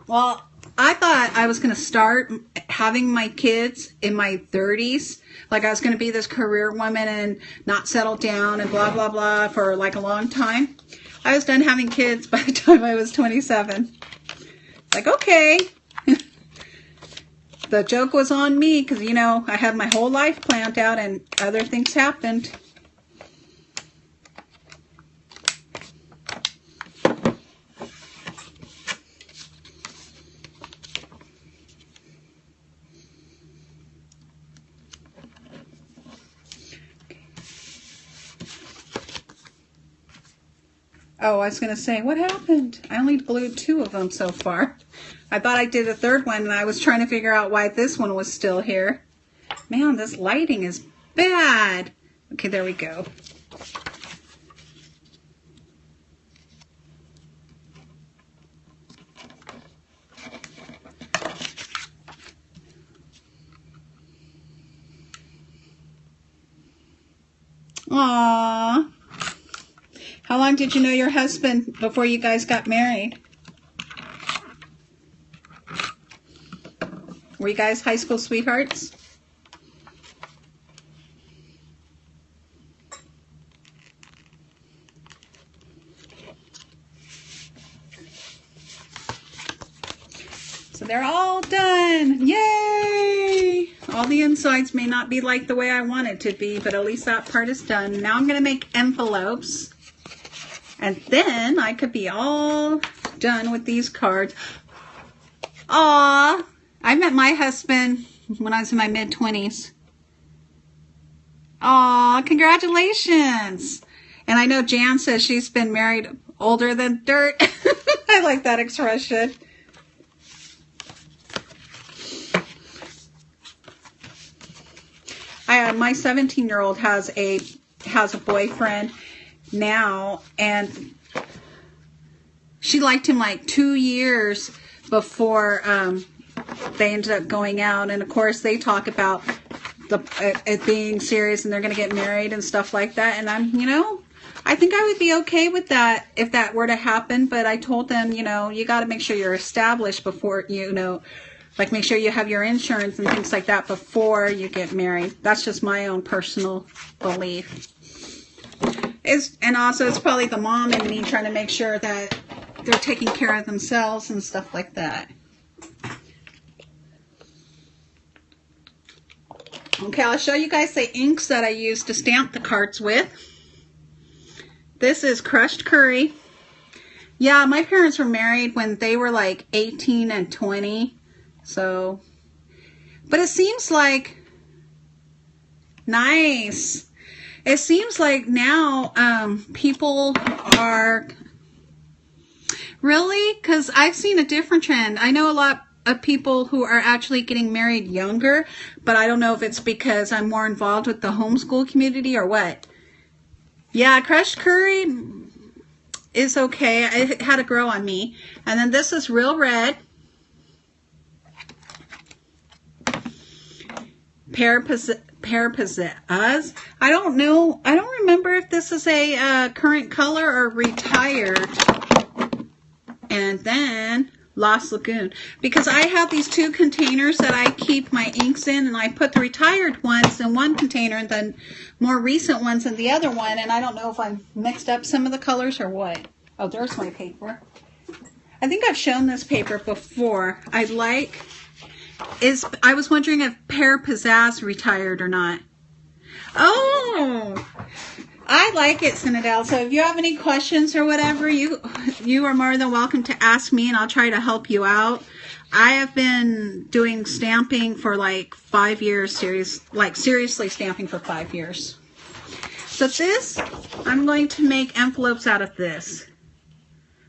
Well, I thought I was going to start having my kids in my 30s. Like I was going to be this career woman and not settle down and blah, blah, blah for like a long time. I was done having kids by the time I was 27. Like, okay. The joke was on me because, you know, I had my whole life planned out and other things happened. Oh, I was going to say, what happened? I only glued 2 of them so far. I thought I did a 3rd one, and I was trying to figure out why this one was still here. Man, this lighting is bad. Okay, there we go. Aww. How long did you know your husband before you guys got married? Were you guys high school sweethearts? So they're all done. Yay! All the insides may not be like the way I want it to be, but at least that part is done. Now I'm going to make envelopes. And then I could be all done with these cards. Aww. I met my husband when I was in my mid-20s. Aww, congratulations. And I know Jan says she's been married older than dirt. I like that expression. My 17-year-old has a boyfriend now, and she liked him like 2 years before they ended up going out. And of course they talk about it being serious and they're going to get married and stuff like that. And I'm, you know, I think I would be okay with that if that were to happen. But I told them, you know, you got to make sure you're established before, you know, like make sure you have your insurance and things like that before you get married. That's just my own personal belief. And also it's probably the mom in me trying to make sure that they're taking care of themselves and stuff like that. Okay, I'll show you guys the inks that I use to stamp the cards with. This is crushed curry. Yeah, my parents were married when they were like 18 and 20. So, but it seems like, nice. It seems like now people are, really? Because I've seen a different trend. I know a lot of people who are actually getting married younger, but I don't know if it's because I'm more involved with the homeschool community or what. Yeah, crushed curry is okay. It had to grow on me. And then this is real red. Parapazaz. I don't know. I don't remember if this is a current color or retired. And then Lost Lagoon, because I have these 2 containers that I keep my inks in, and I put the retired ones in one container and then more recent ones in the other one, and I don't know if I mixed up some of the colors or what. Oh, there's my paper. I think I've shown this paper before. I was wondering if Pear Pizzazz retired or not. Oh, I like it, Cinedell. So if you have any questions or whatever, you are more than welcome to ask me, and I'll try to help you out. I have been doing stamping for like 5 years, seriously stamping for 5 years. So this, I'm going to make envelopes out of this,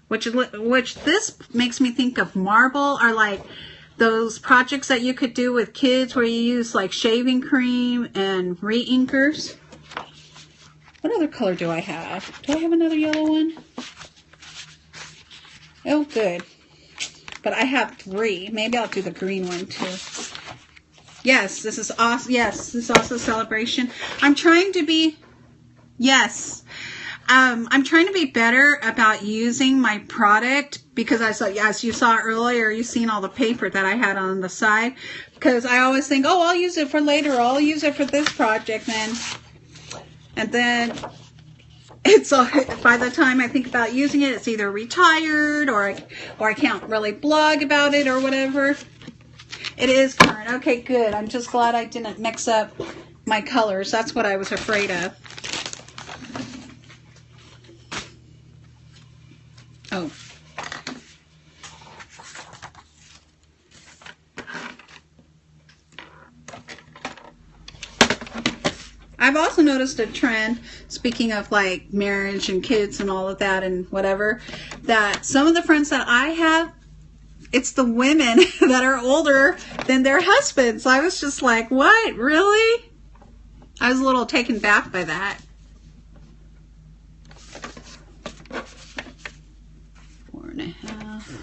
which this makes me think of marble, or like those projects that you could do with kids where you use like shaving cream and re-inkers. What other color do I have? Do I have another yellow one? Oh, good. But I have 3. Maybe I'll do the green one too. Yes, this is awesome. Yes, this is also a celebration. I'm trying to be, yes. I'm trying to be better about using my product, because I saw, as you saw earlier, you've seen all the paper that I had on the side. Because I always think, oh, I'll use it for later. Or I'll use it for this project then. And then it's by the time I think about using it, it's either retired or I can't really blog about it or whatever. It is current. Okay, good. I'm just glad I didn't mix up my colors. That's what I was afraid of. Oh. I've also noticed a trend, speaking of like marriage and kids and all of that and whatever, that some of the friends that I have, it's the women that are older than their husbands. I was just like, what? Really? I was a little taken back by that. 4.5.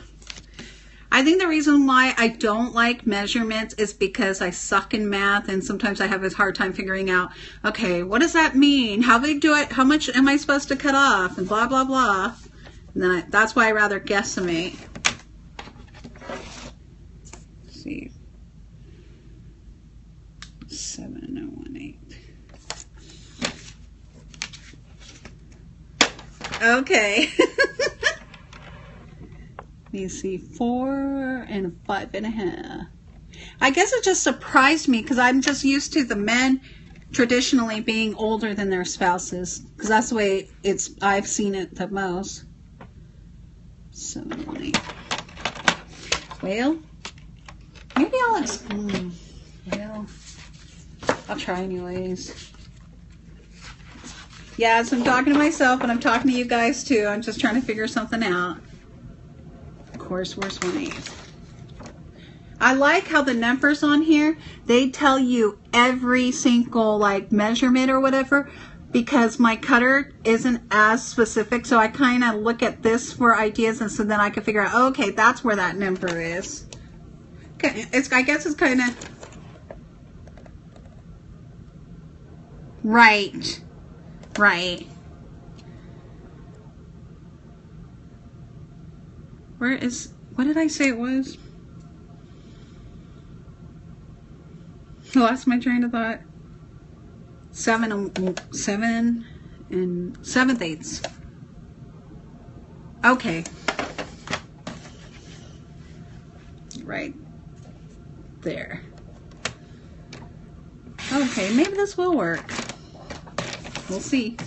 I think the reason why I don't like measurements is because I suck in math, and sometimes I have a hard time figuring out, okay, what does that mean? How big do I, how much am I supposed to cut off? And blah, blah, blah. And then that's why I rather guesstimate. Let's see. 7018. Okay. Let me see, 4 and 5.5. I guess it just surprised me because I'm just used to the men traditionally being older than their spouses, because that's the way I've seen it the most. 718. Well, maybe well, I'll try anyways. Yeah, so I'm talking to myself, and I'm talking to you guys too. I'm just trying to figure something out. Of course, where's 1/8? I like how the numbers on here, they tell you every single like measurement or whatever, because my cutter isn't as specific. So I kind of look at this for ideas, and so then I can figure out, oh, okay, that's where that number is. Okay, I guess it's kind of right. What did I say it was? I lost my train of thought. 7 and 7/8. Okay. Right there. Okay, maybe this will work. We'll see.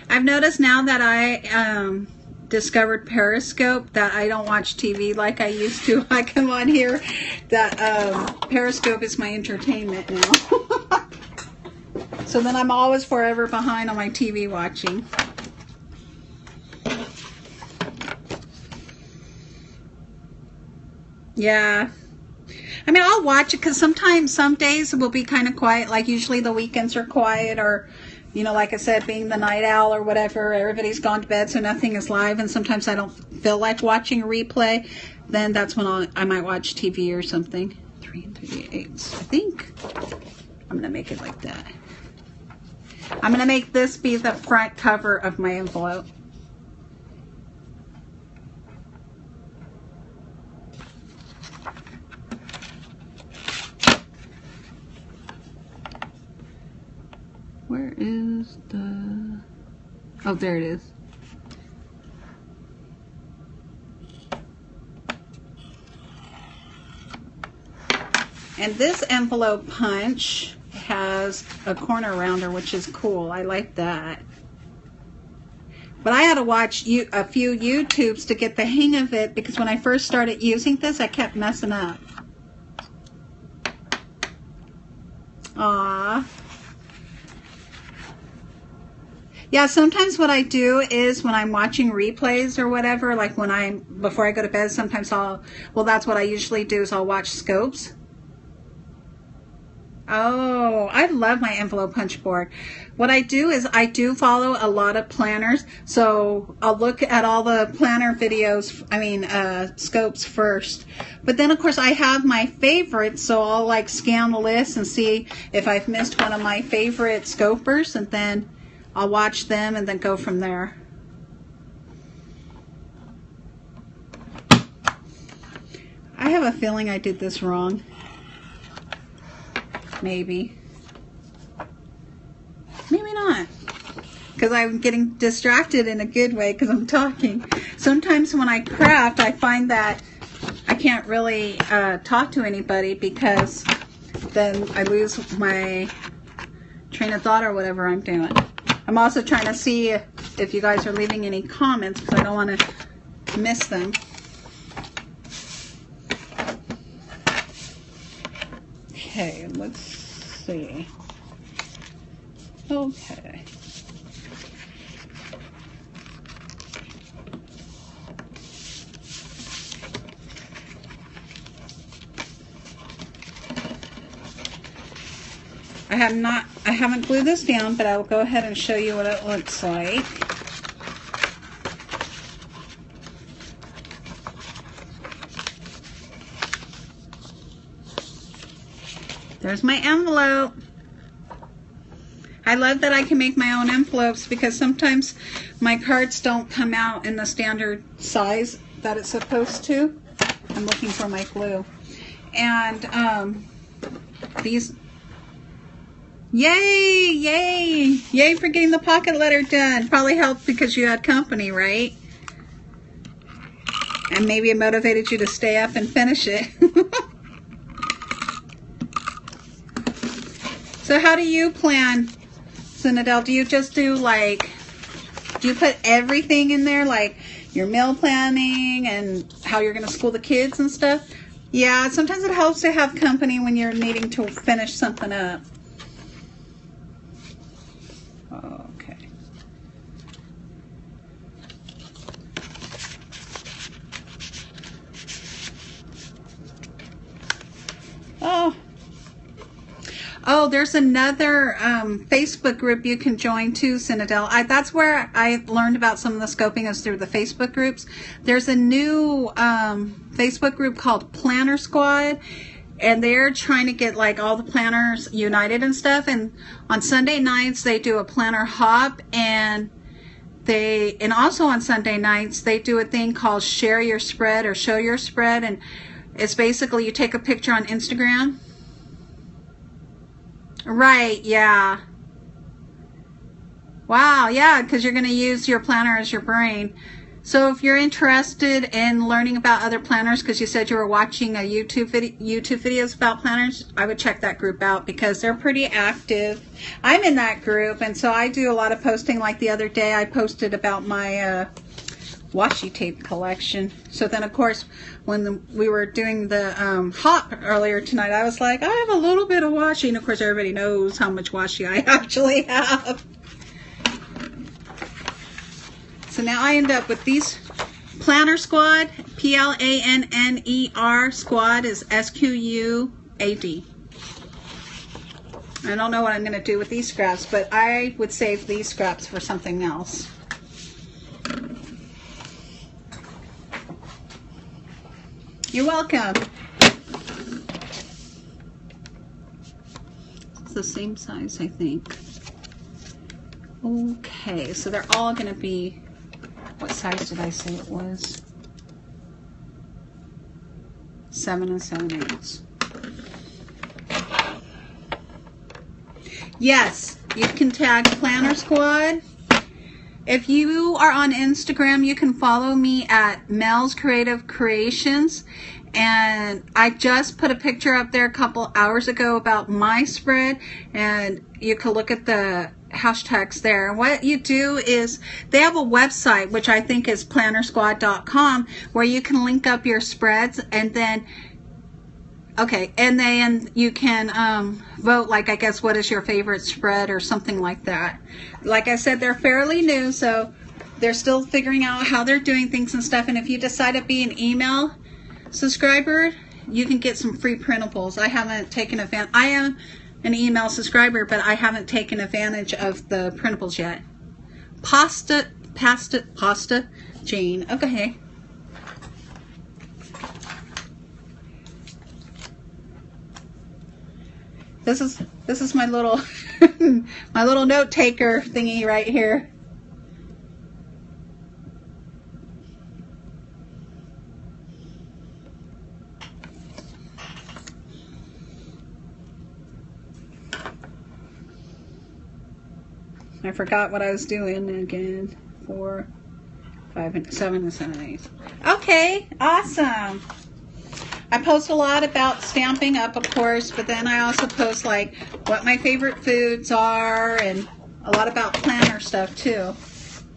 I've noticed now that I discovered Periscope that I don't watch TV like I used to. I come on here, that Periscope is my entertainment now. So then I'm always forever behind on my TV watching. Yeah. I mean, I'll watch it because sometimes, some days it will be kind of quiet. Like usually the weekends are quiet, or, you know, like I said, being the night owl or whatever, everybody's gone to bed, so nothing is live. And sometimes I don't feel like watching a replay. Then that's when I might watch TV or something. 3 3/8. I think I'm going to make it like that. I'm going to make this be the front cover of my envelope. is the... Oh, there it is. And this envelope punch has a corner rounder, which is cool. I like that. But I had to watch a few YouTubes to get the hang of it, because when I first started using this, I kept messing up. Aww. Yeah, sometimes what I do is when I'm watching replays or whatever, like before I go to bed, sometimes that's what I usually do, is I'll watch scopes. Oh, I love my envelope punch board. What I do is I do follow a lot of planners, so I'll look at all the planner videos, scopes first. But then, of course, I have my favorites, so I'll like scan the list and see if I've missed one of my favorite scopers, and then I'll watch them and then go from there. I have a feeling I did this wrong. Maybe not, because I'm getting distracted in a good way because I'm talking. Sometimes when I craft, I find that I can't really talk to anybody, because then I lose my train of thought or whatever I'm doing. I'm also trying to see if you guys are leaving any comments, because I don't want to miss them. Okay, let's see. Okay. I haven't glued this down, but I will go ahead and show you what it looks like. There's my envelope. I love that I can make my own envelopes, because sometimes my cards don't come out in the standard size that it's supposed to. I'm looking for my glue. And these, yay for getting the pocket letter done. Probably helped because you had company, right? And maybe it motivated you to stay up and finish it. So how do you plan, Cinedel? Do you just do you put everything in there, like your meal planning and how you're going to school the kids and stuff? Yeah, sometimes it helps to have company when you're needing to finish something up. Okay. Oh, there's another Facebook group you can join too, Cinedel. That's where I learned about some of the scoping, is through the Facebook groups. There's a new Facebook group called Planner Squad, and they're trying to get like all the planners united and stuff. And on Sunday nights they do a planner hop, and also on Sunday nights they do a thing called Share Your Spread or Show Your Spread, and it's basically you take a picture on Instagram. Right, yeah. Wow, yeah, because you're going to use your planner as your brain. So if you're interested in learning about other planners, because you said you were watching a YouTube videos about planners, I would check that group out, because they're pretty active. I'm in that group, and so I do a lot of posting. Like the other day, I posted about my washi tape collection. So then, of course, when we were doing the hop earlier tonight, I was like, I have a little bit of washi, and of course everybody knows how much washi I actually have. So now I end up with these Planner Squad. Planner Squad is SQUAD. I don't know what I'm going to do with these scraps, but I would save these scraps for something else. You're welcome. It's the same size, I think. Okay, so they're all going to be, what size did I say it was? 7 7/8. Yes, you can tag Planner Squad. If you are on Instagram, you can follow me at Mel's Creative Creations. And I just put a picture up there a couple hours ago about my spread, and you can look at the hashtags there. What you do is they have a website, which I think is plannersquad.com, where you can link up your spreads, and then you can vote, like, I guess, what is your favorite spread or something like that. Like I said, they're fairly new, so they're still figuring out how they're doing things and stuff. And if you decide to be an email subscriber, you can get some free printables. I haven't taken advantage. I am an email subscriber, but I haven't taken advantage of the printables yet. Pasta, Jane. Okay. This is my little my little note taker thingy right here. I forgot what I was doing again. 4, 5, 7, and 7, 8. Okay, awesome. I post a lot about Stampin' Up, of course, but then I also post like what my favorite foods are and a lot about planner stuff too,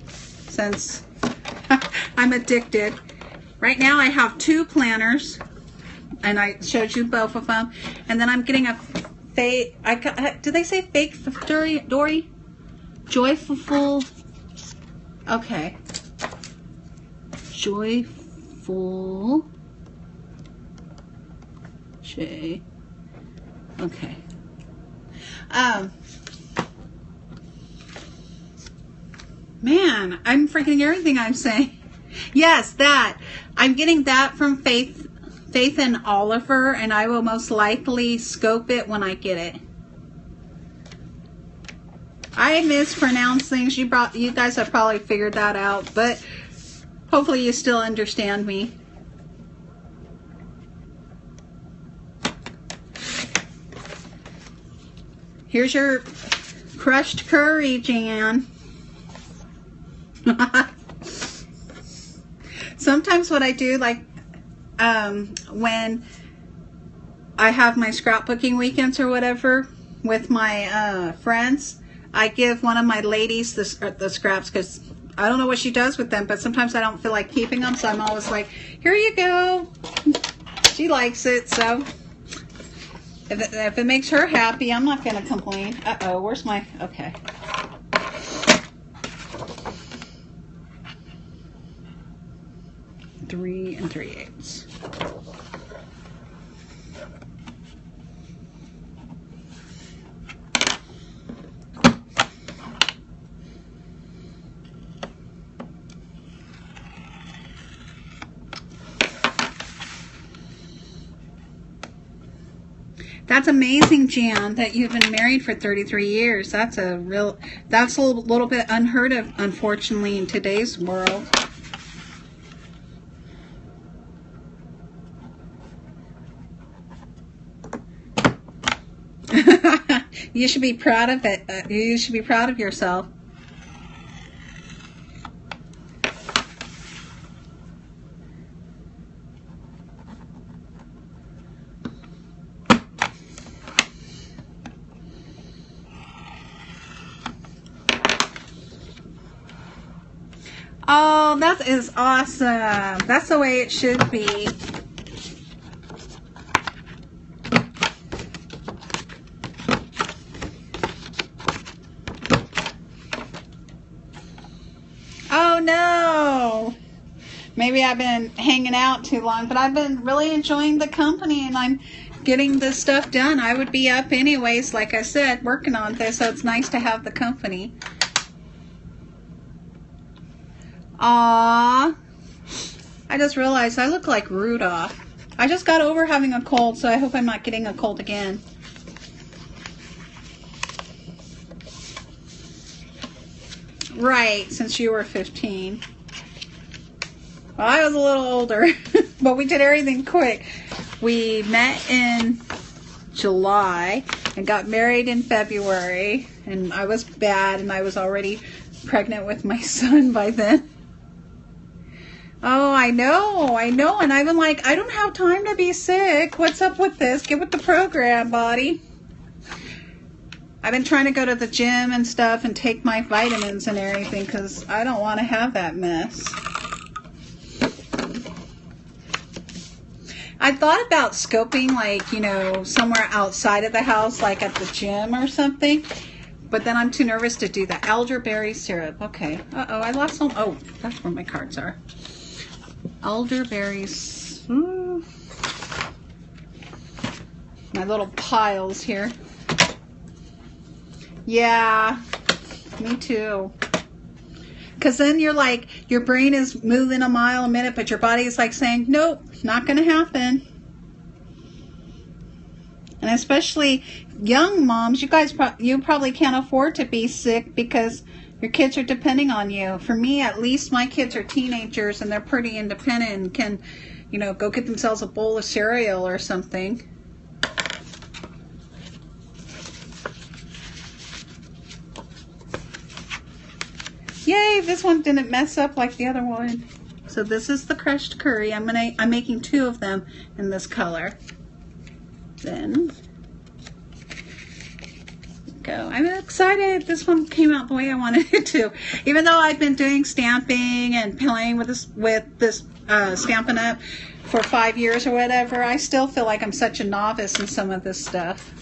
since I'm addicted. Right now I have 2 planners, and I showed you both of them, and then I'm getting a fake, did they say fake Dory? Joyful, okay. Joyful. Okay. Man, I'm freaking everything I'm saying. Yes, that. I'm getting that from Faith and Oliver, and I will most likely scope it when I get it. I mispronounce things. You guys have probably figured that out, but hopefully you still understand me. Here's your crushed curry, Jan. Sometimes what I do, like when I have my scrapbooking weekends or whatever with my friends, I give one of my ladies the scraps, because I don't know what she does with them, but sometimes I don't feel like keeping them, so I'm always like, here you go. She likes it, so if it makes her happy, I'm not going to complain. Uh-oh, where's my, okay. Three and 3/8. That's amazing, Jan, that you've been married for 33 years. That's a little bit unheard of, unfortunately, in today's world. You should be proud of it. You should be proud of yourself. Oh, that is awesome. That's the way it should be. Oh no. Maybe I've been hanging out too long, but I've been really enjoying the company, and I'm getting this stuff done. I would be up anyways, like I said, working on this, so it's nice to have the company. Aww. I just realized I look like Rudolph. I just got over having a cold, so I hope I'm not getting a cold again. Right, since you were 15. Well, I was a little older, but we did everything quick. We met in July and got married in February, and I was bad, and I was already pregnant with my son by then. Oh, I know, and I've been like, I don't have time to be sick. What's up with this? Get with the program, body. I've been trying to go to the gym and stuff and take my vitamins and everything because I don't want to have that mess. I thought about scoping, like, you know, somewhere outside of the house, like at the gym or something. But then I'm too nervous to do that. Elderberry syrup. Okay. Uh-oh, I lost some. Oh, that's where my cards are. Elderberries. My little piles here. Yeah, me too. Because then you're like, your brain is moving a mile a minute, but your body is like saying, nope, not going to happen. And especially young moms, you probably can't afford to be sick because your kids are depending on you. For me, at least, my kids are teenagers and they're pretty independent and can, you know, go get themselves a bowl of cereal or something. Yay, this one didn't mess up like the other one. So this is the crushed curry. I'm making 2 of them in this color. Then go. I'm excited. This one came out the way I wanted it to. Even though I've been doing stamping and playing with this Stampin' Up! For 5 years or whatever, I still feel like I'm such a novice in some of this stuff.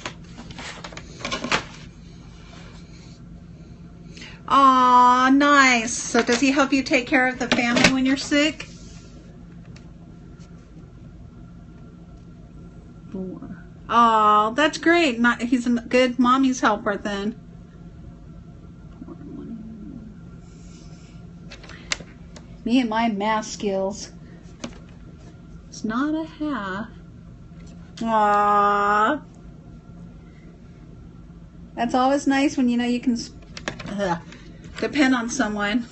Aw, nice. So does he help you take care of the family when you're sick? 4. Oh, that's great. He's a good mommy's helper then. 4, 1. Me and my math skills. It's not a half. Aww. That's always nice when you know you can depend on someone.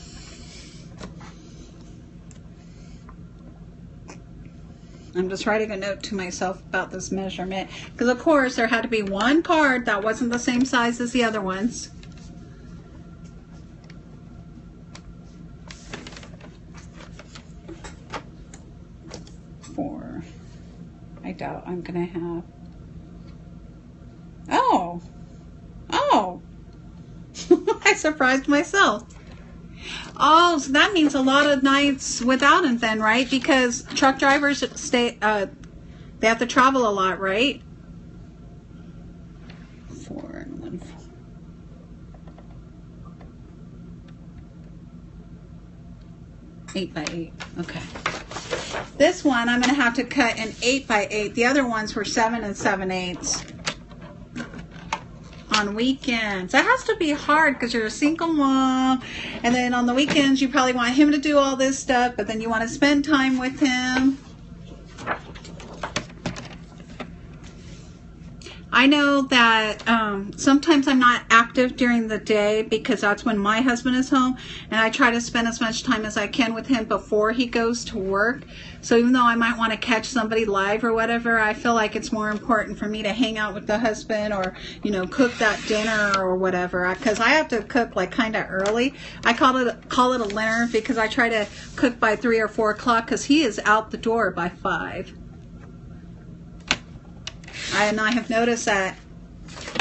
I'm just writing a note to myself about this measurement because of course there had to be one card that wasn't the same size as the other ones. Four. I doubt I'm gonna have. Oh. I surprised myself. Oh, so that means a lot of nights without him then, right? Because truck drivers they have to travel a lot, right? 4 and 1. 8 by 8. Okay. This one I'm going to have to cut an 8 by 8. The other ones were 7 and 7/8. On weekends. That has to be hard because you're a single mom, and then on the weekends you probably want him to do all this stuff, but then you want to spend time with him. I know that sometimes I'm not active during the day because that's when my husband is home, and I try to spend as much time as I can with him before he goes to work. So even though I might want to catch somebody live or whatever, I feel like it's more important for me to hang out with the husband or, you know, cook that dinner or whatever, because I have to cook like kind of early. I call it a dinner because I try to cook by 3 or 4 o'clock because he is out the door by 5. And I have noticed that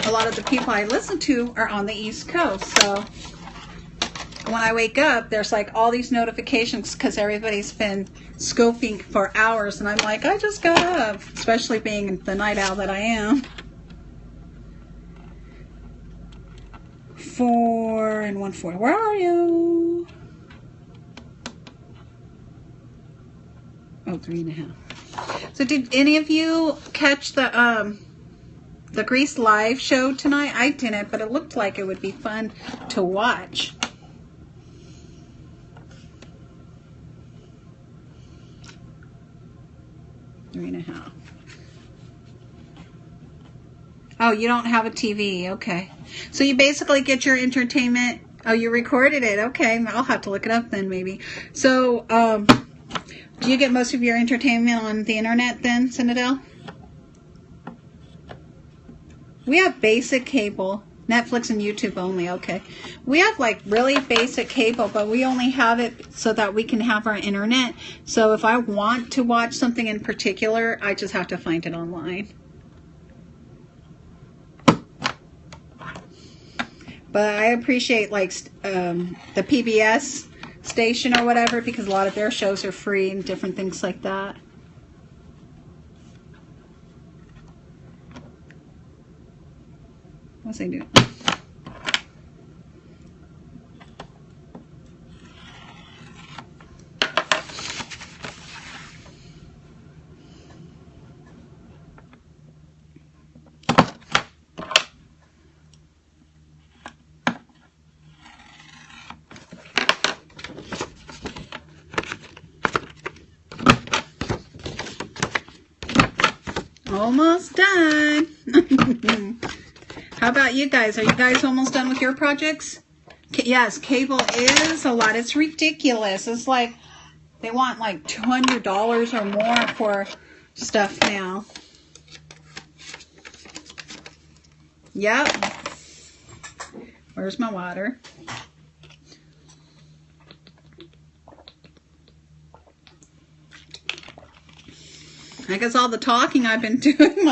a lot of the people I listen to are on the East Coast. So when I wake up, there's like all these notifications because everybody's been scoping for hours. And I'm like, I just got up, especially being the night owl that I am. 4 and 1 4. Where are you? Oh, 3 1/2. So did any of you catch the Grease live show tonight? I didn't, but it looked like it would be fun to watch. Three and a half. Oh, you don't have a TV. Okay. So you basically get your entertainment. Oh, you recorded it. Okay. I'll have to look it up then maybe. So, do you get most of your entertainment on the internet then, Cynadel? We have basic cable. Netflix and YouTube only, okay. We have like really basic cable, but we only have it so that we can have our internet. So if I want to watch something in particular, I just have to find it online. But I appreciate like the PBS station or whatever, because a lot of their shows are free and different things like that. What's he doing? Almost done. How about you guys? Are you guys almost done with your projects? Yes, cable is a lot. It's ridiculous. It's like they want like $200 or more for stuff now. Yep. Where's my water? I guess all the talking I've been doing,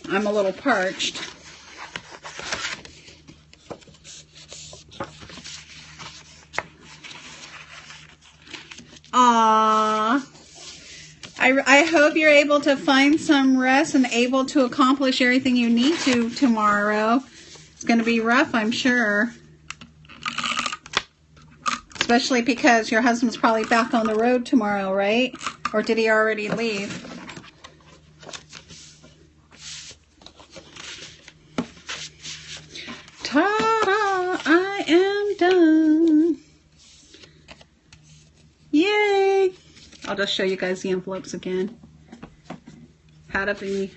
I'm a little parched. Aww. I hope you're able to find some rest and able to accomplish everything you need to tomorrow. It's going to be rough, I'm sure. Especially because your husband's probably back on the road tomorrow, right? Or did he already leave? Ta-da! I am done. Yay! I'll just show you guys the envelopes again. Had up the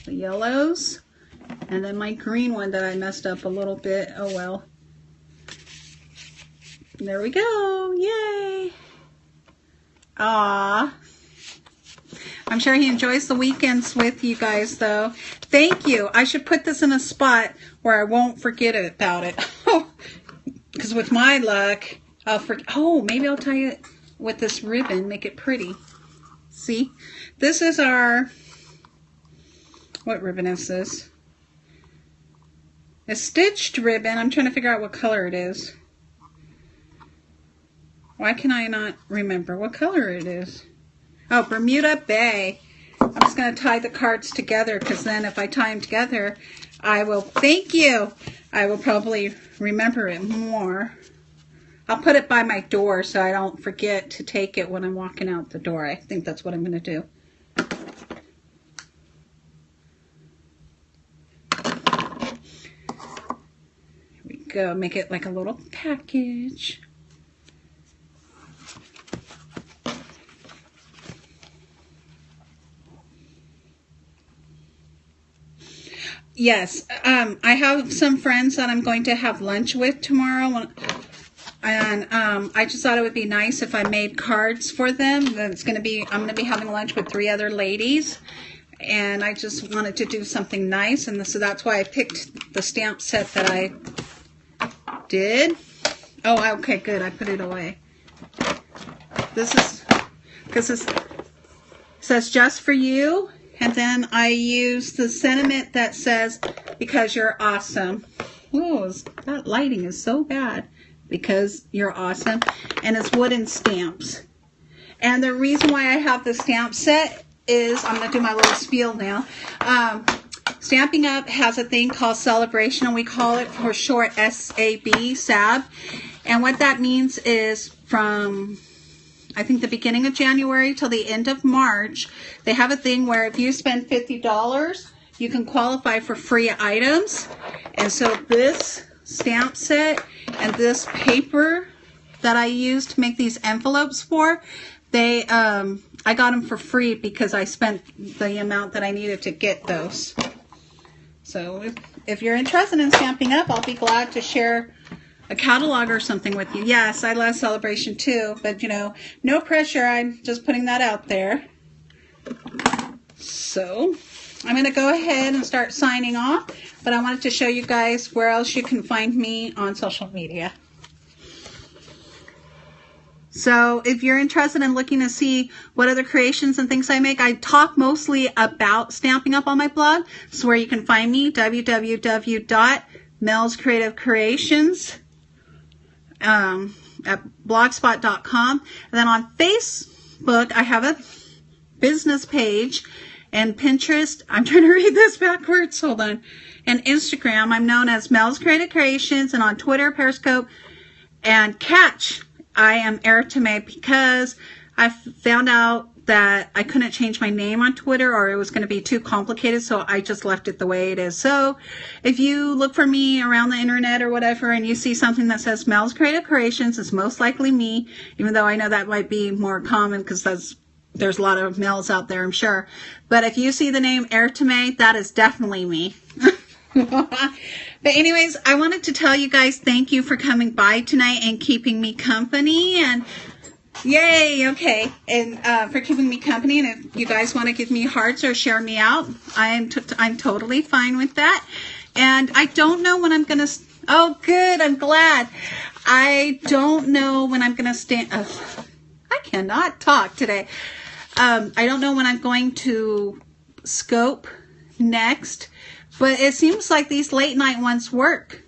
yellows. And then my green one that I messed up a little bit. Oh well. There we go. Yay! Ah, I'm sure he enjoys the weekends with you guys, though. Thank you. I should put this in a spot where I won't forget about it. Because with my luck, I'll forget. Oh, maybe I'll tie it with this ribbon, make it pretty. See? This is our... What ribbon is this? A stitched ribbon. I'm trying to figure out what color it is. Why can I not remember what color it is? Oh, Bermuda Bay. I'm just going to tie the cards together, because then if I tie them together, I will, thank you, I will probably remember it more. I'll put it by my door so I don't forget to take it when I'm walking out the door. I think that's what I'm going to do. Here we go. Make it like a little package. Yes, I have some friends that I'm going to have lunch with tomorrow, and I just thought it would be nice if I made cards for them. I'm going to be having lunch with 3 other ladies, and I just wanted to do something nice, and so that's why I picked the stamp set that I did. Oh, okay, good. I put it away. This is because it says just for you. And then I use the sentiment that says, because you're awesome. Ooh, that lighting is so bad. Because you're awesome. And it's wooden stamps. And the reason why I have the stamp set is, I'm going to do my little spiel now. Stampin' Up! Has a thing called Celebration, and we call it for short SAB, SAB. And what that means is from... I think the beginning of January till the end of March, they have a thing where if you spend $50, you can qualify for free items. And so this stamp set and this paper that I used to make these envelopes for, I got them for free because I spent the amount that I needed to get those. So if you're interested in Stampin' Up, I'll be glad to share a catalog or something with you. Yes, I love Celebration too, but you know, no pressure. I'm just putting that out there. So, I'm going to go ahead and start signing off, but I wanted to show you guys where else you can find me on social media. So if you're interested in looking to see what other creations and things I make, I talk mostly about Stampin' Up on my blog. So where you can find me, www.melscreativecreations at blogspot.com. And then on Facebook, I have a business page, and Pinterest, I'm trying to read this backwards, hold on, and Instagram, I'm known as Mel's Creative Creations, and on Twitter, Periscope, and Catch, I am Airteme, because I found out that I couldn't change my name on Twitter or it was going to be too complicated, so I just left it the way it is. So if you look for me around the internet or whatever and you see something that says Mel's Creative Creations, it's most likely me, even though I know that might be more common because there's a lot of Mels out there, I'm sure. But if you see the name Airteme, that is definitely me. But anyways, I wanted to tell you guys thank you for coming by tonight and keeping me company. And yay, okay. And for keeping me company. And if you guys want to give me hearts or share me out, I'm totally fine with that. And I don't know when I'm going to... Oh, good. I'm glad. I don't know when I'm going to stand... I cannot talk today. I don't know when I'm going to scope next, but it seems like these late night ones work.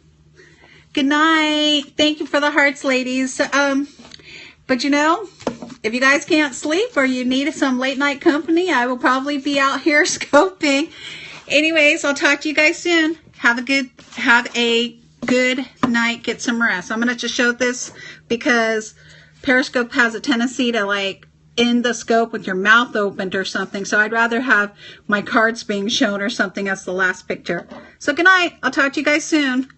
Good night. Thank you for the hearts, ladies. But you know, if you guys can't sleep or you need some late night company, I will probably be out here scoping. Anyways, I'll talk to you guys soon. Have a good night. Get some rest. I'm going to just show this because Periscope has a tendency to like in the scope with your mouth opened or something. So I'd rather have my cards being shown or something as the last picture. So good night. I'll talk to you guys soon.